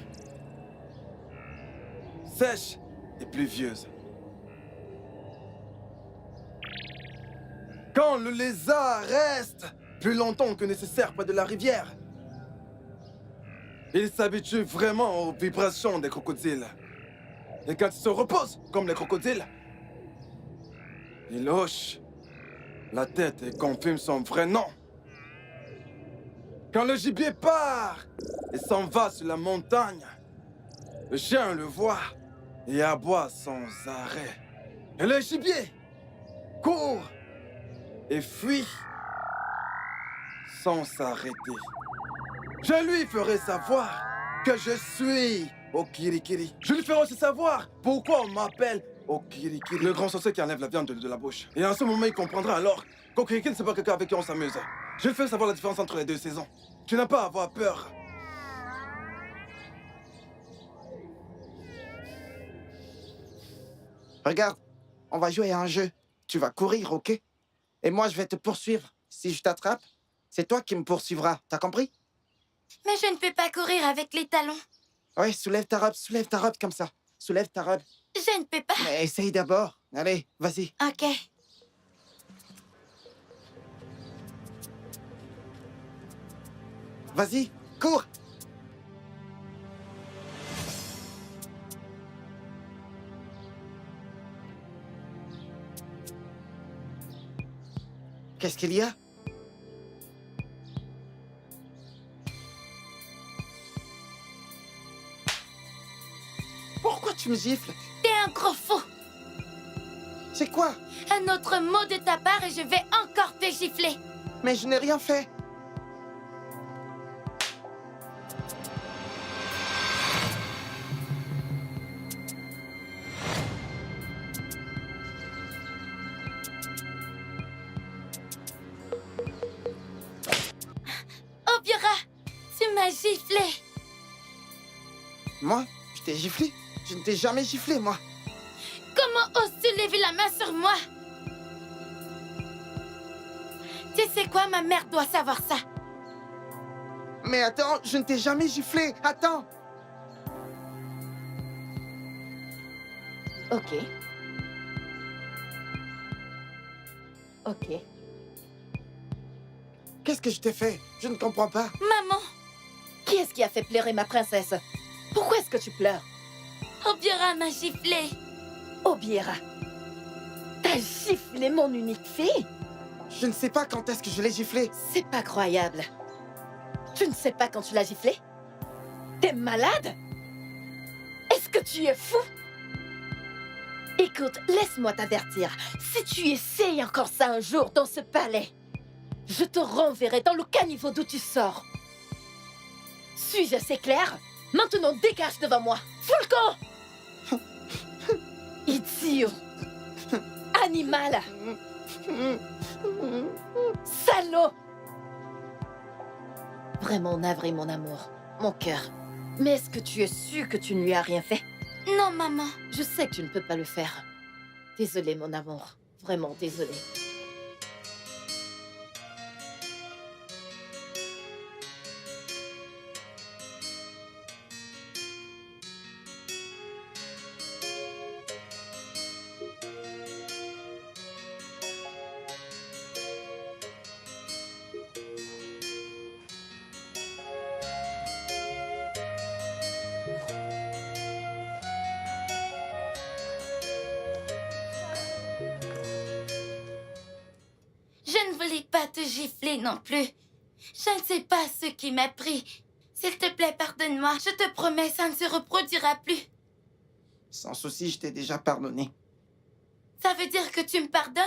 Sèche et pluvieuse. Quand le lézard reste plus longtemps que nécessaire près de la rivière, il s'habitue vraiment aux vibrations des crocodiles. Et quand il se repose, comme les crocodiles, il hoche la tête et confirme son vrai nom. Quand le gibier part et s'en va sur la montagne, le chien le voit et aboie sans arrêt. Et le gibier court et fuit sans s'arrêter. Je lui ferai savoir que je suis Okirikiri. Je lui ferai aussi savoir pourquoi on m'appelle Okirikiri. Le grand sorcier qui enlève la viande de la bouche. Et en ce moment, il comprendra alors qu'Okirikiri, c'est pas quelqu'un avec qui on s'amuse. Je lui fais savoir la différence entre les deux saisons. Tu n'as pas à avoir peur. Regarde, on va jouer à un jeu. Tu vas courir, ok? Et moi, je vais te poursuivre. Si je t'attrape, c'est toi qui me poursuivras. T'as compris? Mais je ne peux pas courir avec les talons. Ouais, soulève ta robe comme ça. Soulève ta robe. Je ne peux pas. Mais essaye d'abord. Allez, vas-y. Ok. Vas-y, cours. Qu'est-ce qu'il y a? Pourquoi tu me gifles? T'es un gros fou. C'est quoi? Un autre mot de ta part et je vais encore te gifler. Mais je n'ai rien fait. Obiora, tu m'as giflé. Moi? Je t'ai giflé? Je ne t'ai jamais giflé, moi. Comment oses-tu lever la main sur moi? Tu sais quoi, ma mère doit savoir ça. Mais attends, je ne t'ai jamais giflé. Attends. Ok. Ok. Qu'est-ce que je t'ai fait? Je ne comprends pas. Maman, Qui est-ce qui a fait pleurer ma princesse? Pourquoi est-ce que tu pleures? Obiora m'a giflé. Obiera, t'as giflé mon unique fille? Je ne sais pas quand est-ce que je l'ai giflé. C'est pas croyable. Tu ne sais pas quand tu l'as giflé? T'es malade? Est-ce que tu es fou? Écoute, laisse-moi t'avertir. Si tu essayes encore ça un jour dans ce palais, je te renverrai dans le caniveau d'où tu sors. Suis-je assez clair? Maintenant, dégage devant moi. Fulco! Idiot! Animal! Salaud! Vraiment navré, mon amour. Mon cœur. Mais est-ce que tu es sûr que tu ne lui as rien fait? Non, maman. Je sais que tu ne peux pas le faire. Désolée, mon amour. Vraiment désolée. Je ne voulais pas te gifler non plus. Je ne sais pas ce qui m'a pris. S'il te plaît, pardonne-moi. Je te promets, ça ne se reproduira plus. Sans souci, je t'ai déjà pardonné. Ça veut dire que tu me pardonnes?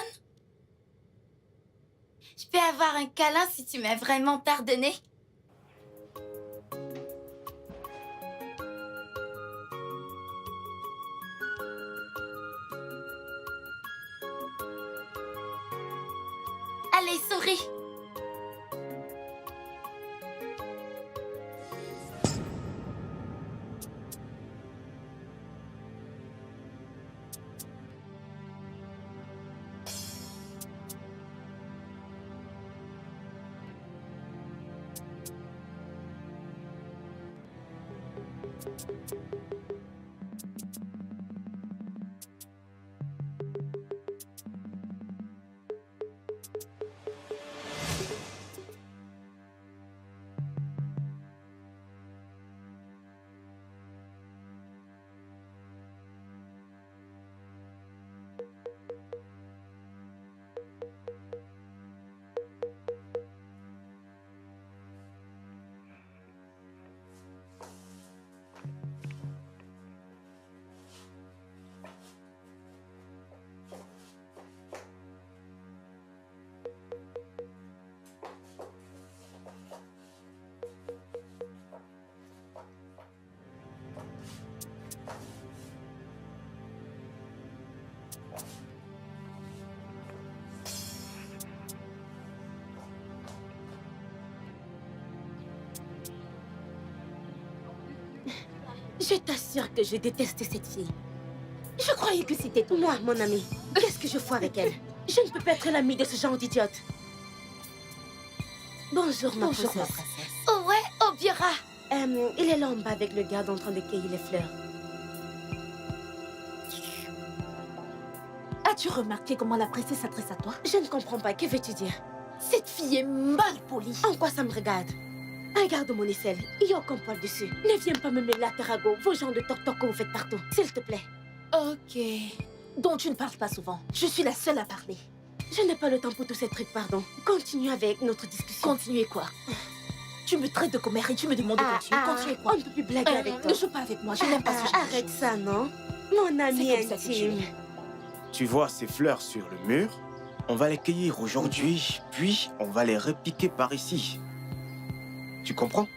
Je peux avoir un câlin si tu m'as vraiment pardonné? Allez, souris. Je t'assure que je déteste cette fille. Je croyais que c'était moi, mon ami. Qu'est-ce que je fous avec elle? Je ne peux pas être l'amie de ce genre d'idiote. Bonjour, ma princesse. Oh ouais, Obiora. Il est là en bas avec le garde en train de cueillir les fleurs. As-tu remarqué comment la princesse s'adresse à toi? Je ne comprends pas. Que veux-tu dire? Cette fille est mal polie. En quoi ça me regarde? Regarde mon aisselle. Il n'y a aucun poil dessus. Ne viens pas me mêler à Tarago, vos gens de toc-toc que vous faites partout. S'il te plaît. Ok. Donc tu ne parles pas souvent. Je suis la seule à parler. Je n'ai pas le temps pour tous ces trucs, pardon. Continue avec notre discussion. Continuez quoi? Tu me traites de commère et tu me demandes de continuer. Continuez quoi? On ne peut plus blaguer avec toi. Ne joue pas avec moi, je n'aime pas ce genre de Arrête choses. ça, non? Mon ami C'est comme ça que tu intime. es. Tu vois ces fleurs sur le mur? On va les cueillir aujourd'hui, puis on va les repiquer par ici. Tu comprends?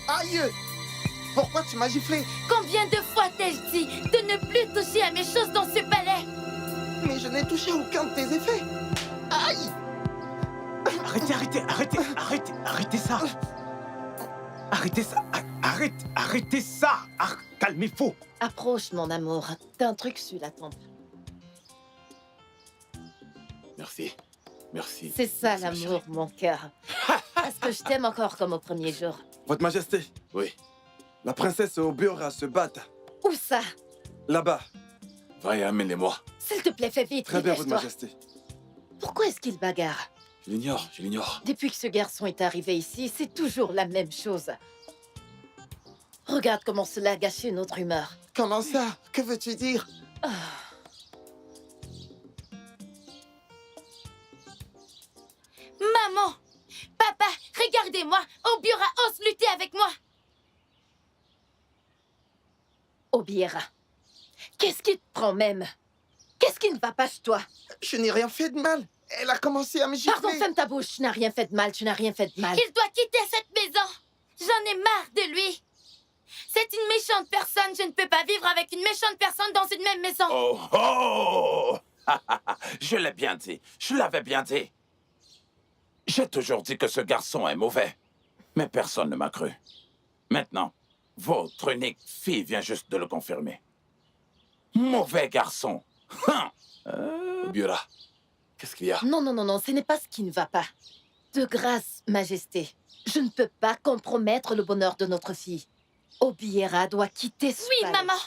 Aïe! Pourquoi tu m'as giflé? Combien de fois t'ai-je dit de ne plus toucher à mes choses dans ce palais? Mais je n'ai touché aucun de tes effets. Aïe! Arrêtez ça! Arrêtez ça! Arrêtez ça! Calmez-vous! Approche, mon amour. T'as un truc sur la tempe. Merci. Merci. C'est ça Merci, ma l'amour, mon cœur. Est-ce que je t'aime encore comme au premier jour? Votre Majesté, Oui. la princesse et Obiora se battent. Où ça? Là-bas. Va et amène-les-moi. S'il te plaît, fais vite. Très bien, Votre dépêche-toi. Majesté. Pourquoi est-ce qu'il bagarre? Je l'ignore. Depuis que ce garçon est arrivé ici, c'est toujours la même chose. Regarde comment cela a gâché notre humeur. Comment ça? Que veux-tu dire? Maman! Papa, regardez-moi! Obiora ose lutter avec moi! Obiera, qu'est-ce qui te prend même? Qu'est-ce qui ne va pas chez toi? Je n'ai rien fait de mal. Elle a commencé à me gifler. Pardon, ferme ta bouche. Tu n'as rien fait de mal, tu n'as rien fait de mal. Il doit quitter cette maison! J'en ai marre de lui! C'est une méchante personne, je ne peux pas vivre avec une méchante personne dans une même maison! Oh, oh! Je l'ai bien dit. Je l'avais bien dit. J'ai toujours dit que ce garçon est mauvais. Mais personne ne m'a cru. Maintenant, votre unique fille vient juste de le confirmer. Mauvais garçon. Obiora, qu'est-ce qu'il y a? Non, non, non, non, ce n'est pas ce qui ne va pas. De grâce, Majesté, je ne peux pas compromettre le bonheur de notre fille. Obiera doit quitter ce Oui, palais. maman!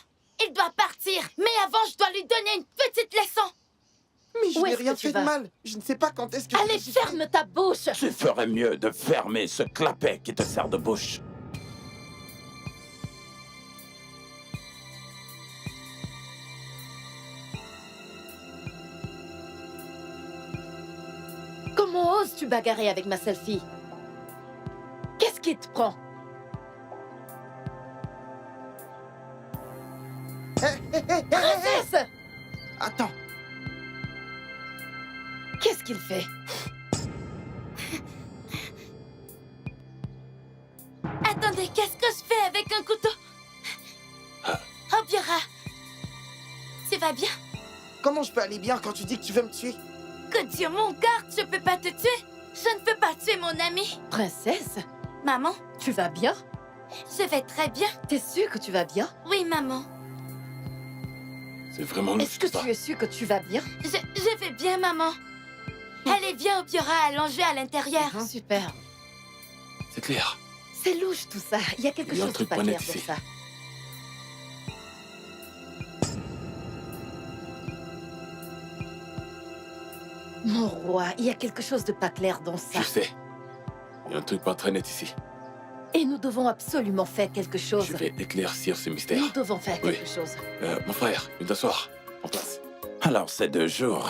Il doit partir! Mais avant, je dois lui donner une petite leçon! Mais je Où n'ai est-ce rien que tu fait de vas? mal. Je ne sais pas quand est-ce que... Allez, ferme ta bouche! Tu ferais mieux de fermer ce clapet qui te sert de bouche. Comment oses-tu bagarrer avec ma seule fille? Qu'est-ce qui te prend? Princesse! Attends. Qu'est-ce qu'il fait? Attendez, qu'est-ce que je fais avec un couteau? Obiora! Tu vas bien? Comment je peux aller bien quand tu dis que tu veux me tuer? Que Dieu m'en garde, je peux pas te tuer! Je ne peux pas tuer mon ami! Princesse, Maman, tu vas bien? je vais très bien. T'es sûre que tu vas bien? Oui, maman. C'est vraiment Est-ce que louche, tout ça. tu es sûre que tu vas bien? Je vais bien, maman. Allez, viens, Obiora, allons jouer à l'intérieur. Super. C'est clair. C'est louche tout ça. Il y a quelque Il y a un chose de truc pas pas clair net pour ici. ça. Mon roi, il y a quelque chose de pas clair dans ça. Je sais. Il y a un truc pas très net ici. Et nous devons absolument faire quelque chose. Je vais éclaircir ce mystère. Nous devons faire Oui. quelque chose. Mon frère, viens t'asseoir. En place. Alors, ces 2 jours,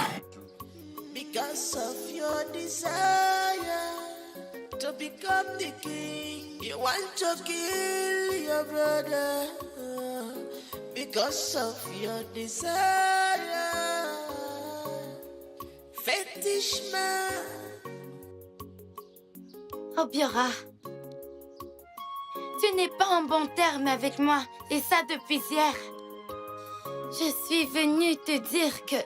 Because of your desire to become the king, you want to kill your brother. Because of your desire, fetish man. Obiora, tu n'es pas en bon terme avec moi, et ça depuis hier. Je suis venue te dire que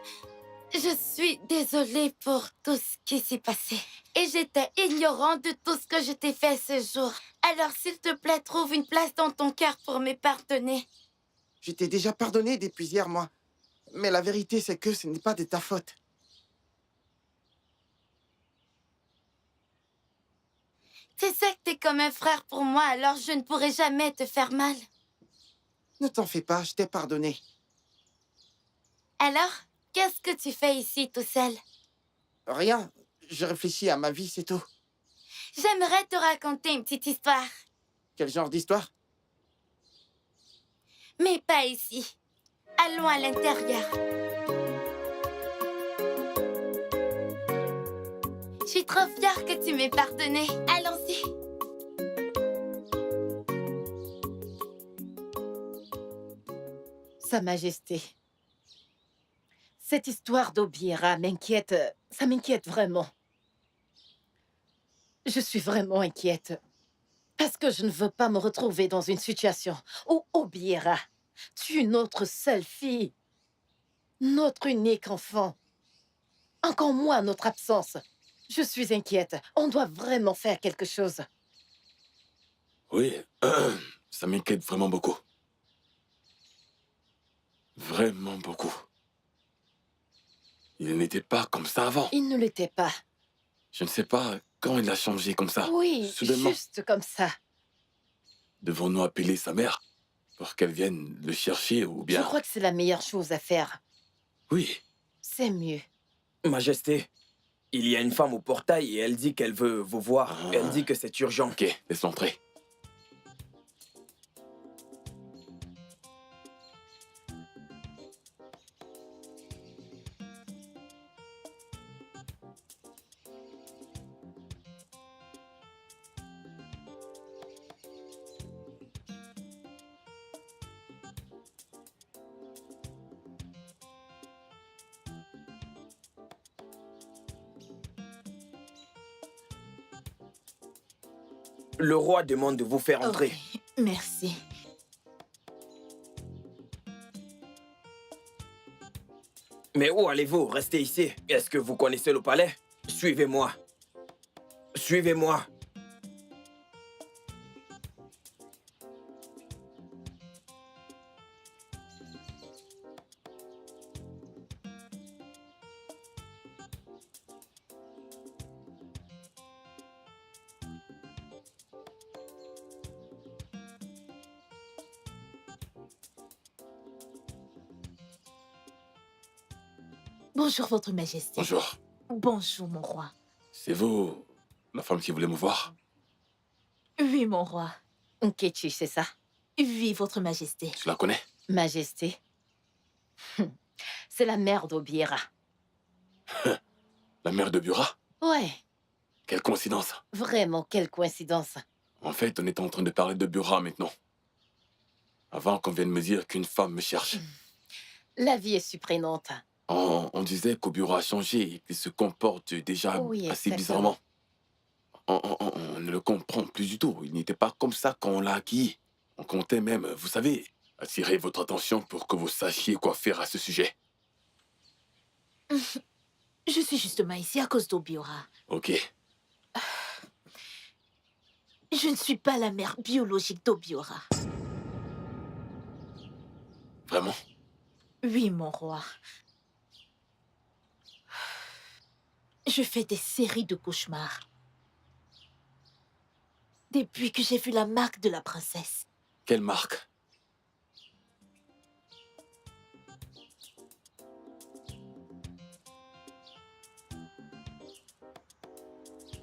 Je suis désolée pour tout ce qui s'est passé. Et j'étais ignorante de tout ce que je t'ai fait ce jour. Alors, s'il te plaît, trouve une place dans ton cœur pour me pardonner. Je t'ai déjà pardonné depuis hier, moi. Mais la vérité, c'est que ce n'est pas de ta faute. Tu sais que t'es comme un frère pour moi, alors je ne pourrai jamais te faire mal. Ne t'en fais pas, je t'ai pardonné. Alors, qu'est-ce que tu fais ici tout seul? Rien. Je réfléchis à ma vie, c'est tout. J'aimerais te raconter une petite histoire. Quel genre d'histoire? Mais pas ici. Allons à l'intérieur. Je suis trop fière que tu m'aies pardonné. Allons-y. Sa Majesté, cette histoire d'Obiera m'inquiète. Ça m'inquiète vraiment. Je suis vraiment inquiète. Parce que je ne veux pas me retrouver dans une situation où Obiera tue notre seule fille, notre unique enfant. Encore moins notre absence. Je suis inquiète. On doit vraiment faire quelque chose. Oui, ça m'inquiète vraiment beaucoup. Vraiment beaucoup. Il n'était pas comme ça avant. Il ne l'était pas. Je ne sais pas quand il a changé comme ça. Oui, soudainement. juste comme ça. Devons-nous appeler sa mère pour qu'elle vienne le chercher ou bien... Je crois que c'est la meilleure chose à faire. Oui. C'est mieux. Majesté, il y a une femme au portail et elle dit qu'elle veut vous voir. Elle dit que c'est urgent. Ok, laisse entrer. Le roi demande de vous faire entrer. Ok, merci. Mais où allez-vous? Restez ici. Est-ce que vous connaissez le palais? Suivez-moi. Suivez-moi. Bonjour, Votre Majesté. Bonjour. Bonjour, mon roi. C'est vous, la femme qui voulait me voir? Oui, mon roi. Nkechi, c'est ça? Oui, Votre Majesté. Tu la connais? Majesté. C'est la mère d'Obiera. La mère de Bura? Ouais, Quelle coïncidence. vraiment, quelle coïncidence. En fait, on est en train de parler de Bura maintenant. Avant qu'on vienne me dire qu'une femme me cherche. La vie est surprenante. On disait qu'Obura a changé et qu'il se comporte déjà Oui, assez exactement. bizarrement. On ne le comprend plus du tout. Il n'était pas comme ça quand on l'a acquis. On comptait même, vous savez, attirer votre attention pour que vous sachiez quoi faire à ce sujet. Je suis justement ici à cause d'Obiora. Ok. Je ne suis pas la mère biologique d'Obiora. Vraiment? Oui, mon roi. Je fais des séries de cauchemars. Depuis que j'ai vu la marque de la princesse. Quelle marque?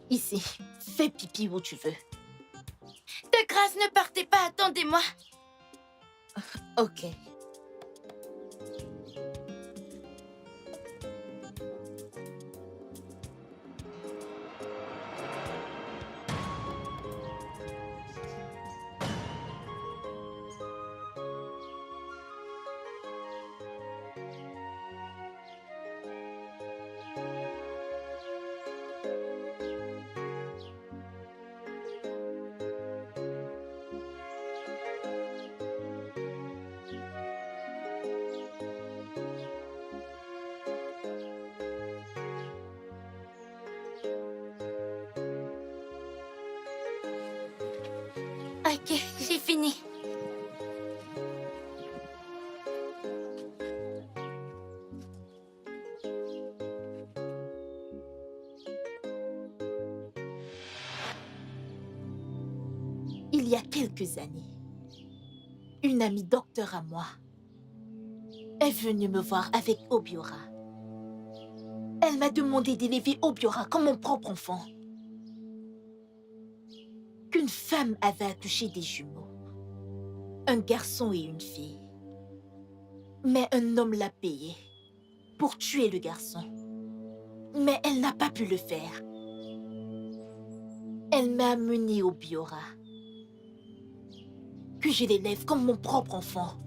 Ici, fais pipi où tu veux. De grâce, ne partez pas, attendez-moi. Ok. Ok, j'ai fini. Il y a quelques années, une amie docteur à moi est venue me voir avec Obiora. Elle m'a demandé d'élever Obiora comme mon propre enfant. Qu'une femme avait accouché des jumeaux, un garçon et une fille. Mais un homme l'a payé pour tuer le garçon. Mais elle n'a pas pu le faire. Elle m'a amené Obiora. Que je l'élève comme mon propre enfant.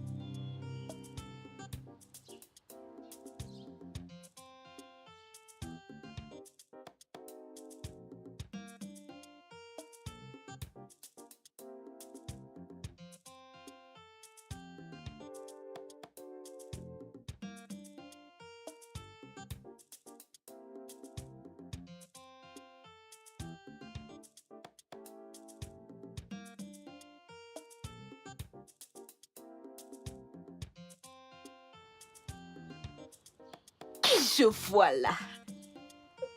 Je vois là.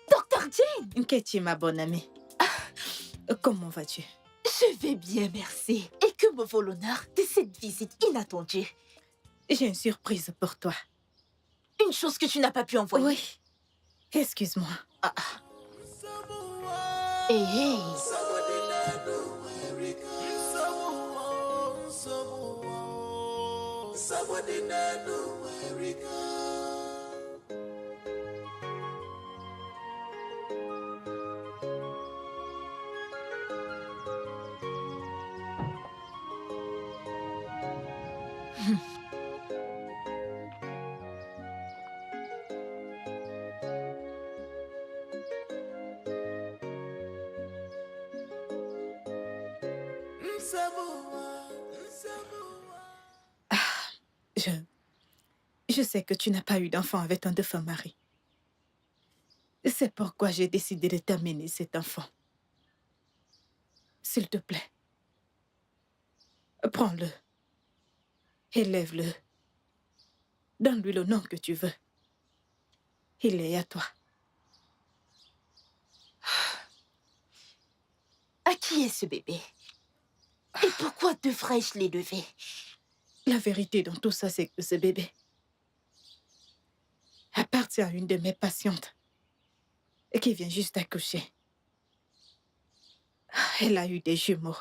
Docteur Jane! Nkechi, ma bonne amie. Comment vas-tu? Je vais bien, merci. Et que me vaut l'honneur de cette visite inattendue? J'ai une surprise pour toi. Une chose que tu n'as pas pu envoyer? Oui. Excuse-moi. Hey. Je sais que tu n'as pas eu d'enfant avec ton défunt mari. C'est pourquoi j'ai décidé de t'amener cet enfant. S'il te plaît, prends-le, élève-le, donne-lui le nom que tu veux. Il est à toi. À qui est ce bébé? Et pourquoi devrais-je l'élever? La vérité dans tout ça, c'est que ce bébé appartient à une de mes patientes et qui vient juste d'accoucher. Elle a eu des jumeaux,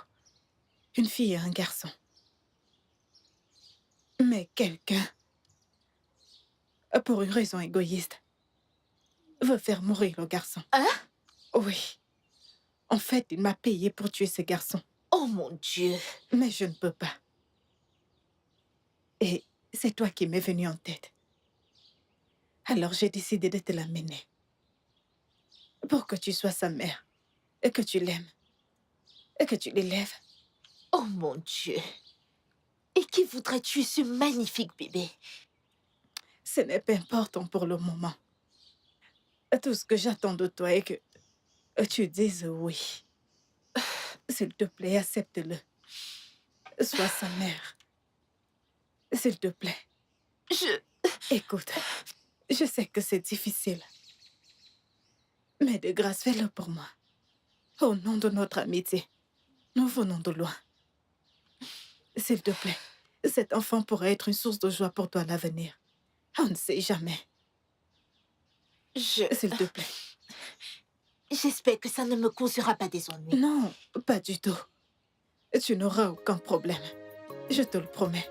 une fille et un garçon. Mais quelqu'un, pour une raison égoïste, veut faire mourir le garçon. Hein? Oui. En fait, il m'a payé pour tuer ce garçon. Oh mon Dieu! Mais je ne peux pas. Et c'est toi qui m'es venu en tête. Alors j'ai décidé de te l'amener. Pour que tu sois sa mère. Et que tu l'aimes. Et que tu l'élèves. Oh mon Dieu! Et qui voudrait tuer ce magnifique bébé? Ce n'est pas important pour le moment. Tout ce que j'attends de toi est que tu dises oui. S'il te plaît, accepte-le. Sois sa mère. S'il te plaît. Écoute, je sais que c'est difficile. Mais de grâce, fais-le pour moi. Au nom de notre amitié, nous venons de loin. S'il te plaît, cet enfant pourrait être une source de joie pour toi à l'avenir. On ne sait jamais. S'il te plaît. J'espère que ça ne me causera pas des ennuis. Non, pas du tout. Tu n'auras aucun problème. Je te le promets.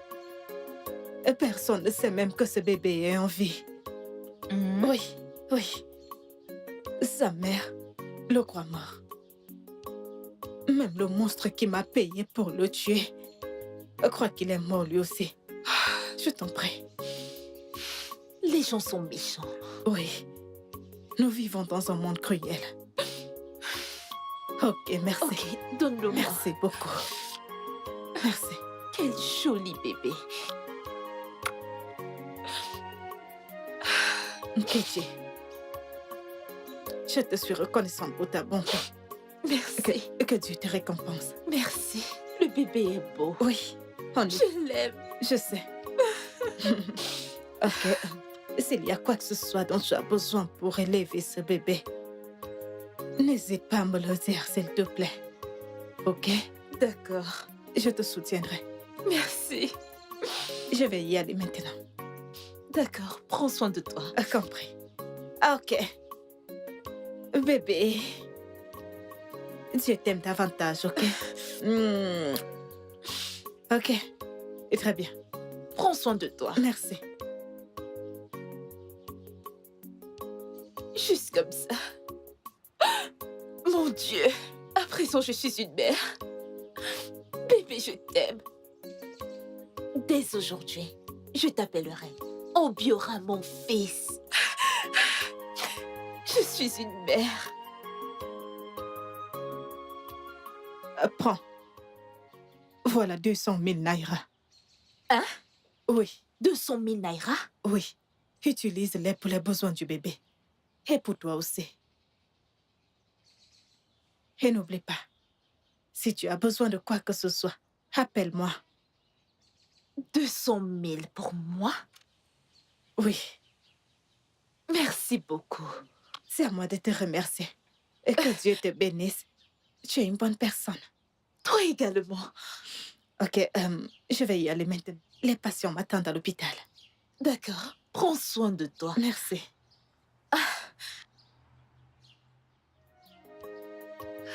Personne ne sait même que ce bébé est en vie. Oui, oui. Sa mère le croit mort. Même le monstre qui m'a payé pour le tuer croit qu'il est mort lui aussi. Je t'en prie. Les gens sont méchants. Oui. Nous vivons dans un monde cruel. Ok, merci. Ok, donne-le-moi. Merci beaucoup. Merci. Quel joli bébé. Nkechi, je te suis reconnaissante pour ta bonté. Merci. Que Dieu te récompense. Merci. Le bébé est beau. Oui, on Je l'aime. Je sais. Ok. S'il y a quoi que ce soit dont tu as besoin pour élever ce bébé, n'hésite pas à me le dire, s'il te plaît. Ok? D'accord. Je te soutiendrai. Merci. Je vais y aller maintenant. D'accord, prends soin de toi. Compris. Ok. Bébé. Dieu t'aime davantage, ok? Ok. Très bien. Prends soin de toi. Merci. Juste comme ça. Mon Dieu. À présent, je suis une mère. Bébé, je t'aime. Dès aujourd'hui, je t'appellerai Obiora, mon fils. Je suis une mère. Prends. Voilà 200 000 naira. Hein? Oui. 200 000 naira? Oui. Utilise-les pour les besoins du bébé. Et pour toi aussi. Et n'oublie pas, si tu as besoin de quoi que ce soit, appelle-moi. 200 000 pour moi? Oui. Merci beaucoup. C'est à moi de te remercier. Et que Dieu te bénisse. Tu es une bonne personne. Toi également. Ok, je vais y aller maintenant. Les patients m'attendent à l'hôpital. D'accord. Prends soin de toi. Merci.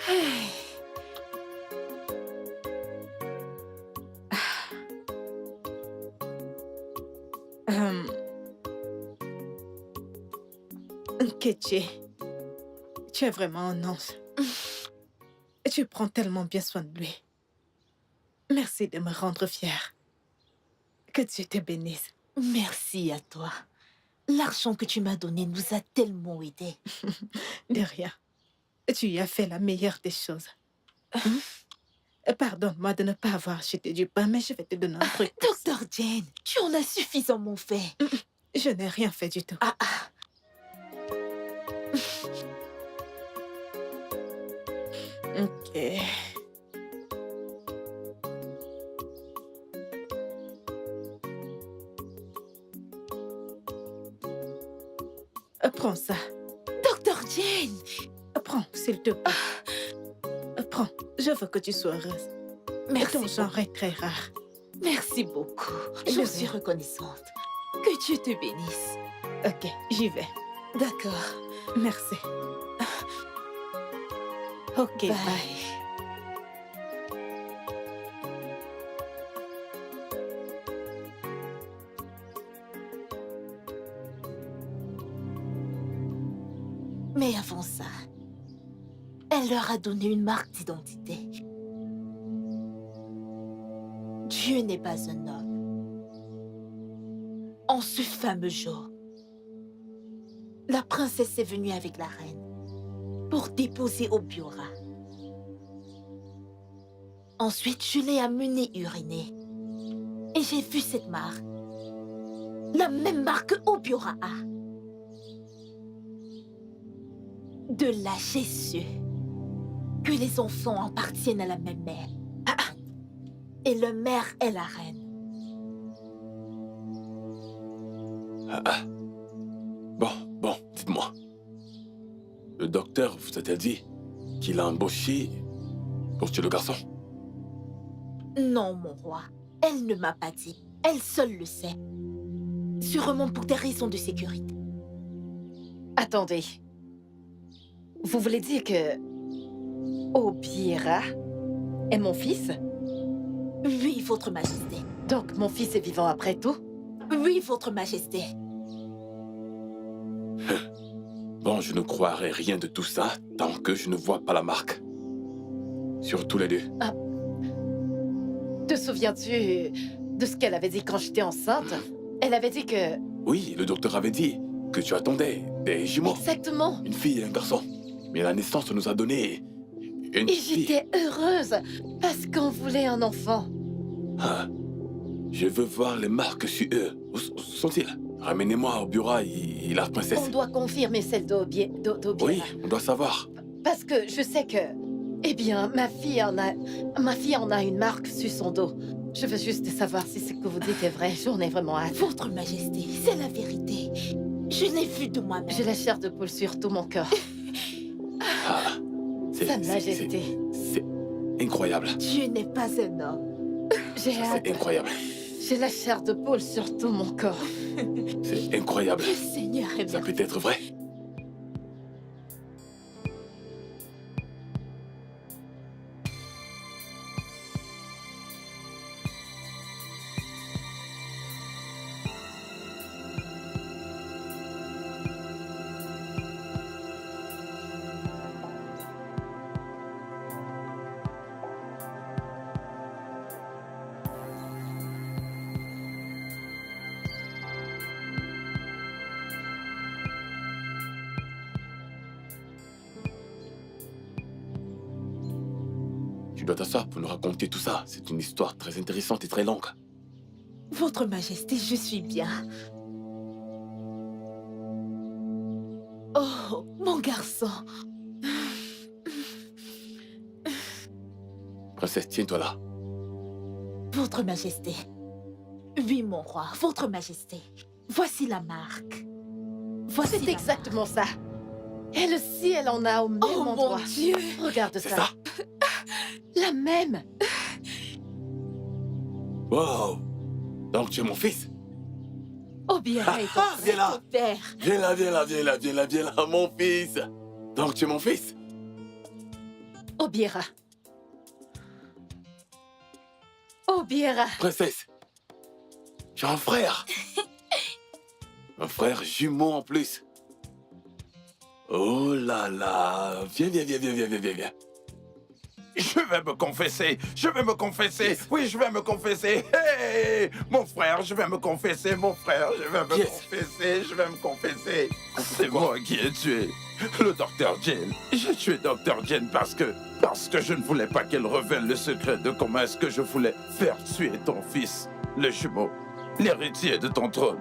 Hey. Nkechi, tu es vraiment un ange. Tu prends tellement bien soin de lui. Merci de me rendre fière. Que Dieu te bénisse. Merci à toi. L'argent que tu m'as donné nous a tellement aidés. De rien. Tu y as fait la meilleure des choses. Pardonne-moi de ne pas avoir acheté du pain, mais je vais te donner un truc. Docteur Jane, tu en as suffisamment fait. Je n'ai rien fait du tout. Ok. Prends ça. Docteur Jane! Prends, s'il te plaît. Prends. Je veux que tu sois heureuse. Merci. Ton genre est très rare. Merci beaucoup. Je suis reconnaissante. Que Dieu te bénisse. Ok, j'y vais. D'accord. Merci. Ok, bye. Mais avant ça, elle leur a donné une marque d'identité. Dieu n'est pas un homme. En ce fameux jour, la princesse est venue avec la reine pour déposer Obiora. Ensuite, je l'ai amenée uriner. Et j'ai vu cette marque. La même marque que Obiora a. De là, j'ai su que les enfants appartiennent à la même mère. Et le mère est la reine. Bon, dites-moi. Le docteur vous a-t-il dit qu'il a embauché pour tuer le garçon? Non, mon roi. Elle ne m'a pas dit. Elle seule le sait. Sûrement pour des raisons de sécurité. Attendez. Vous voulez dire que Obiora est mon fils? Oui, votre majesté. Donc mon fils est vivant après tout? Oui, votre majesté. Bon, je ne croirai rien de tout ça tant que je ne vois pas la marque. Surtout les deux. Ah. Te souviens-tu de ce qu'elle avait dit quand j'étais enceinte? Elle avait dit que... Oui, le docteur avait dit que tu attendais des jumeaux. Exactement. Une fille et un garçon. Mais la naissance nous a donné une Et fille. j'étais heureuse parce qu'on voulait un enfant. Ah, je veux voir les marques sur eux. Où sont-ils? Ramenez-moi au bureau et la princesse. On doit confirmer celle d'Obiora. Oui, on doit savoir. Parce que je sais que Eh bien, ma fille en a une marque sur son dos. Je veux juste savoir si ce que vous dites est vrai. J'en ai vraiment hâte. Votre Majesté, c'est la vérité. Je l'ai vu de moi-même. J'ai la chair de poule sur tout mon corps. Ah, Sa Majesté. C'est incroyable. Dieu n'est pas un homme. J'ai hâte. C'est incroyable. J'ai la chair de poule sur tout mon corps. C'est incroyable. Le Seigneur est Ça merveilleux. peut être vrai. Tu dois t'asseoir pour nous raconter tout ça. C'est une histoire très intéressante et très longue. Votre Majesté, je suis bien. Oh, mon garçon. Princesse, tiens-toi là. Votre Majesté. Oui, mon roi, Votre Majesté. Voici la marque. Voici C'est la exactement ça. Elle aussi, elle en a au même Oh, endroit. mon Dieu. Regarde C'est ça. ça? La même. Wow! Donc tu es mon fils? Obiera est Ah, viens là. ton père. Viens là, viens là, viens là, viens là, viens là, mon fils! Donc tu es mon fils? Obiera. Obiera. Princesse, tu as un frère. Un frère jumeau en plus. Oh là là. Viens, viens, viens, viens, viens, viens, viens, viens. Je vais me confesser, je vais me confesser, oui, je vais me confesser. Hey, mon frère, je vais me confesser, mon frère, je vais me confesser, je vais me confesser. C'est moi qui ai tué le docteur Jane. J'ai tué Dr. Jane parce que je ne voulais pas qu'elle révèle le secret de comment est-ce que je voulais faire tuer ton fils, le jumeau, l'héritier de ton trône.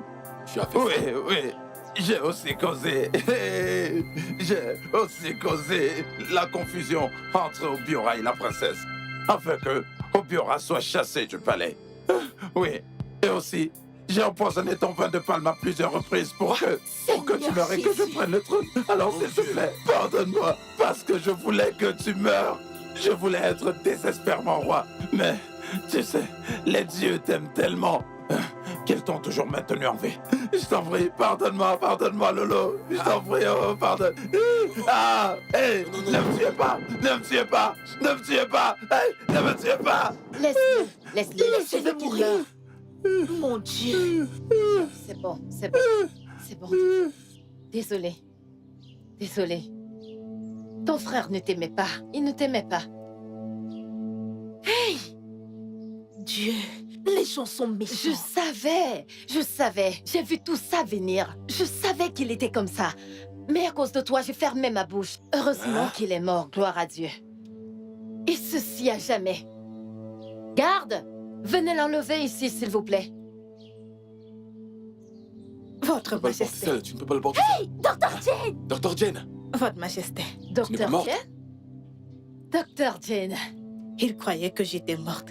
Tu as fait Oui, ça. oui. J'ai aussi causé la confusion entre Obiora et la princesse, afin que Obiora soit chassé du palais. Oui, et aussi, j'ai empoisonné ton vin de palme à plusieurs reprises pour que tu meurs et que je prenne le trône. Alors s'il te plaît, pardonne-moi, parce que je voulais que tu meurs. Je voulais être désespérément roi, mais tu sais, les dieux t'aiment tellement qu'ils t'ont toujours maintenu en vie. Je t'en prie, pardonne-moi, Lolo. Je t'en prie, oh, pardonne. Ah, hey, ne me tuez pas, ne me tuez pas, ne me tuez pas, hey, ne me tuez pas. Laisse-le, laisse-le, Laissez-le mourir. Mon Dieu. C'est bon, c'est bon, c'est bon. Désolé, désolé. Ton frère ne t'aimait pas, il ne t'aimait pas. Hey! Dieu, les gens sont méchants. Je savais, j'ai vu tout ça venir. Je savais qu'il était comme ça. Mais à cause de toi, j'ai fermé ma bouche. Heureusement qu'il est mort, gloire à Dieu. Et ceci à jamais. Garde, venez l'enlever ici, s'il vous plaît. Votre Tu ne peux pas le porter Majesté. seul, tu ne peux pas le porter seul. Dr. Jane! Dr. Jane, Votre Majesté. tu n'es pas Docteur morte. Jane? Docteur Jane. Il croyait que j'étais morte.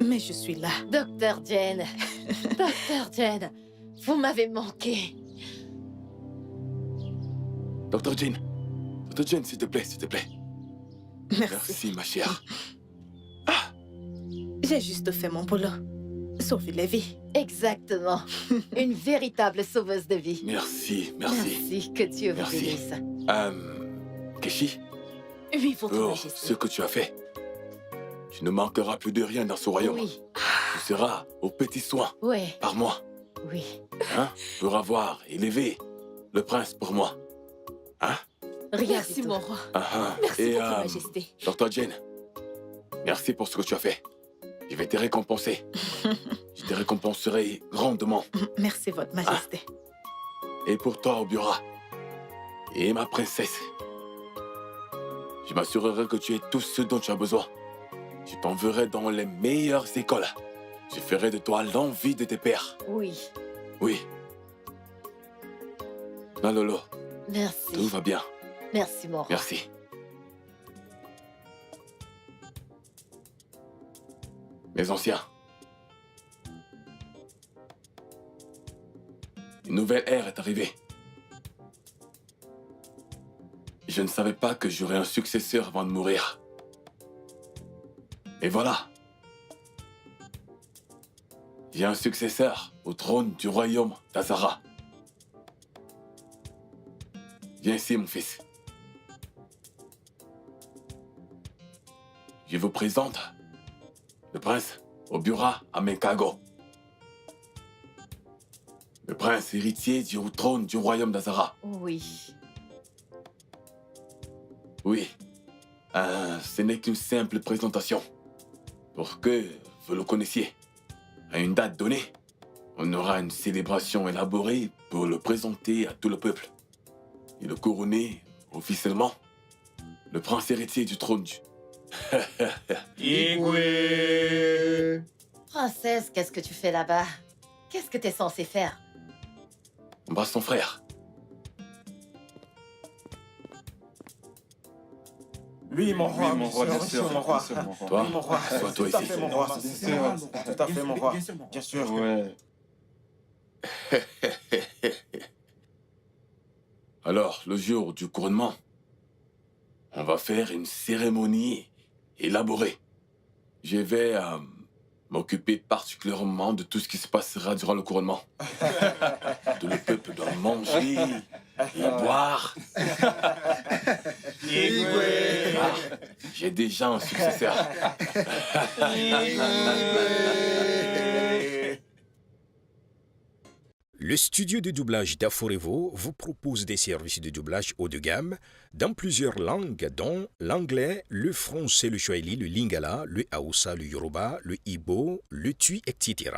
Mais je suis là. Docteur Jane. Docteur Jane. Vous m'avez manqué. Dr. Jane. Dr. Jane, s'il te plaît, s'il te plaît. Merci. Merci, ma chère. J'ai juste fait mon boulot. Sauver les vies. Exactement. Une véritable sauveuse de vie. Merci, merci. Merci, que Dieu vous Merci. bénisse. Keshi, Oui, Votre oh, Majesté. ce que tu as fait, tu ne manqueras plus de rien dans ce royaume. Oui, Tu seras aux petits soins oui, par mois, oui. hein, pour avoir élevé le prince pour moi. Hein? Rien Merci, du tout. mon roi. Ah, ah. Merci, Et, Votre Majesté. Dr. Jane, merci pour ce que tu as fait. Je vais te récompenser. Je te récompenserai grandement. Merci, Votre Majesté. Et pour toi, Obiora, et ma princesse, je m'assurerai que tu aies tout ce dont tu as besoin. Je t'enverrai dans les meilleures écoles. Je ferai de toi l'envie de tes pères. Oui, Oui. Nalolo, merci. tout va bien. Merci, mon roi. Merci. Mes anciens. Une nouvelle ère est arrivée. Je ne savais pas que j'aurais un successeur avant de mourir. Et voilà. J'ai un successeur au trône du royaume d'Azara. Viens ici, mon fils. Je vous présente le prince Obiora Amenkago. Le prince héritier du trône du royaume d'Azara. Oui. Oui. Ce n'est qu'une simple présentation. Pour que vous le connaissiez. À une date donnée, on aura une célébration élaborée pour le présenter à tout le peuple. Et le couronner officiellement le prince héritier du trône du... Igwe. Princesse, qu'est-ce que tu fais là-bas? Qu'est-ce que t'es censé faire? Embrasse son frère. Oui, mon roi, bien sûr, mon roi. Toi, Oui, mon roi. sois-toi Tout à ici. fait, mon roi. Tout à fait, mon roi. Bien sûr. Ouais. Alors, le jour du couronnement, on va faire une cérémonie élaborée. Je vais m'occuper particulièrement de tout ce qui se passera durant le couronnement. Tout le peuple doit manger et boire. J'ai déjà un successeur. Le studio de doublage d'Aforevo vous propose des services de doublage haut de gamme dans plusieurs langues, dont l'anglais, le français, le swahili, le lingala, le haoussa, le yoruba, le ibo, le tui, etc.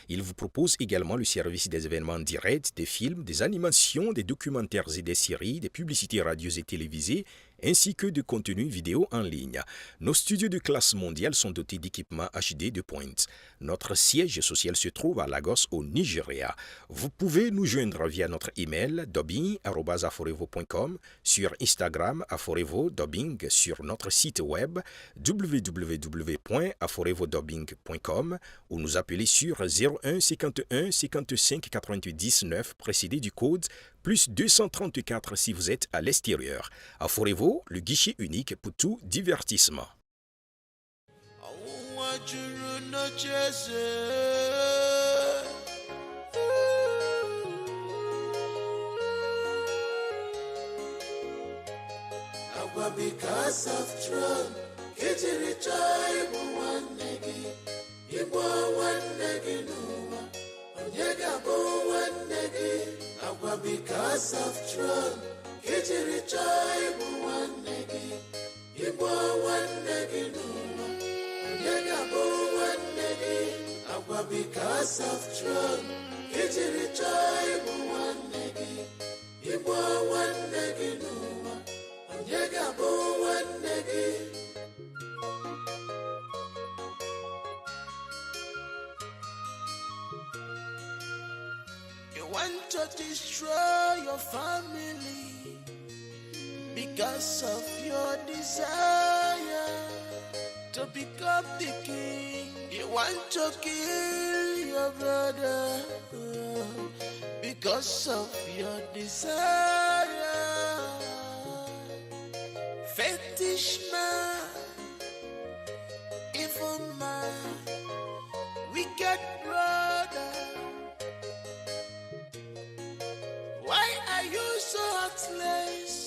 Il vous propose également le service des événements directs, des films, des animations, des documentaires et des séries, des publicités radios et télévisées, ainsi que de contenus vidéo en ligne. Nos studios de classe mondiale sont dotés d'équipements HD de pointe. Notre siège social se trouve à Lagos, au Nigeria. Vous pouvez nous joindre via notre email dubbing@aforevo.com, sur Instagram aforevo-dubbing, sur notre site web www.aforevodubbing.com ou nous appeler sur 01 51 55 90 9 précédé du code plus 234 si vous êtes à l'extérieur. Aforevo, le guichet unique pour tout divertissement. Because of throne, Kitty tribe one negi, Ibo one negi nuwa, Onyega bo one negi, Agwa because of throne, Kitty tribe one negi, Ibo one negi nuwa, Onyega bo one negi, Agwa because of throne, Kitty tribe one negi, Ibo one negi nuwa. You want to destroy your family because of your desire to become the king. You want to kill your brother because of your desire. Fetish man, evil man, wicked brother. Why are you so heartless?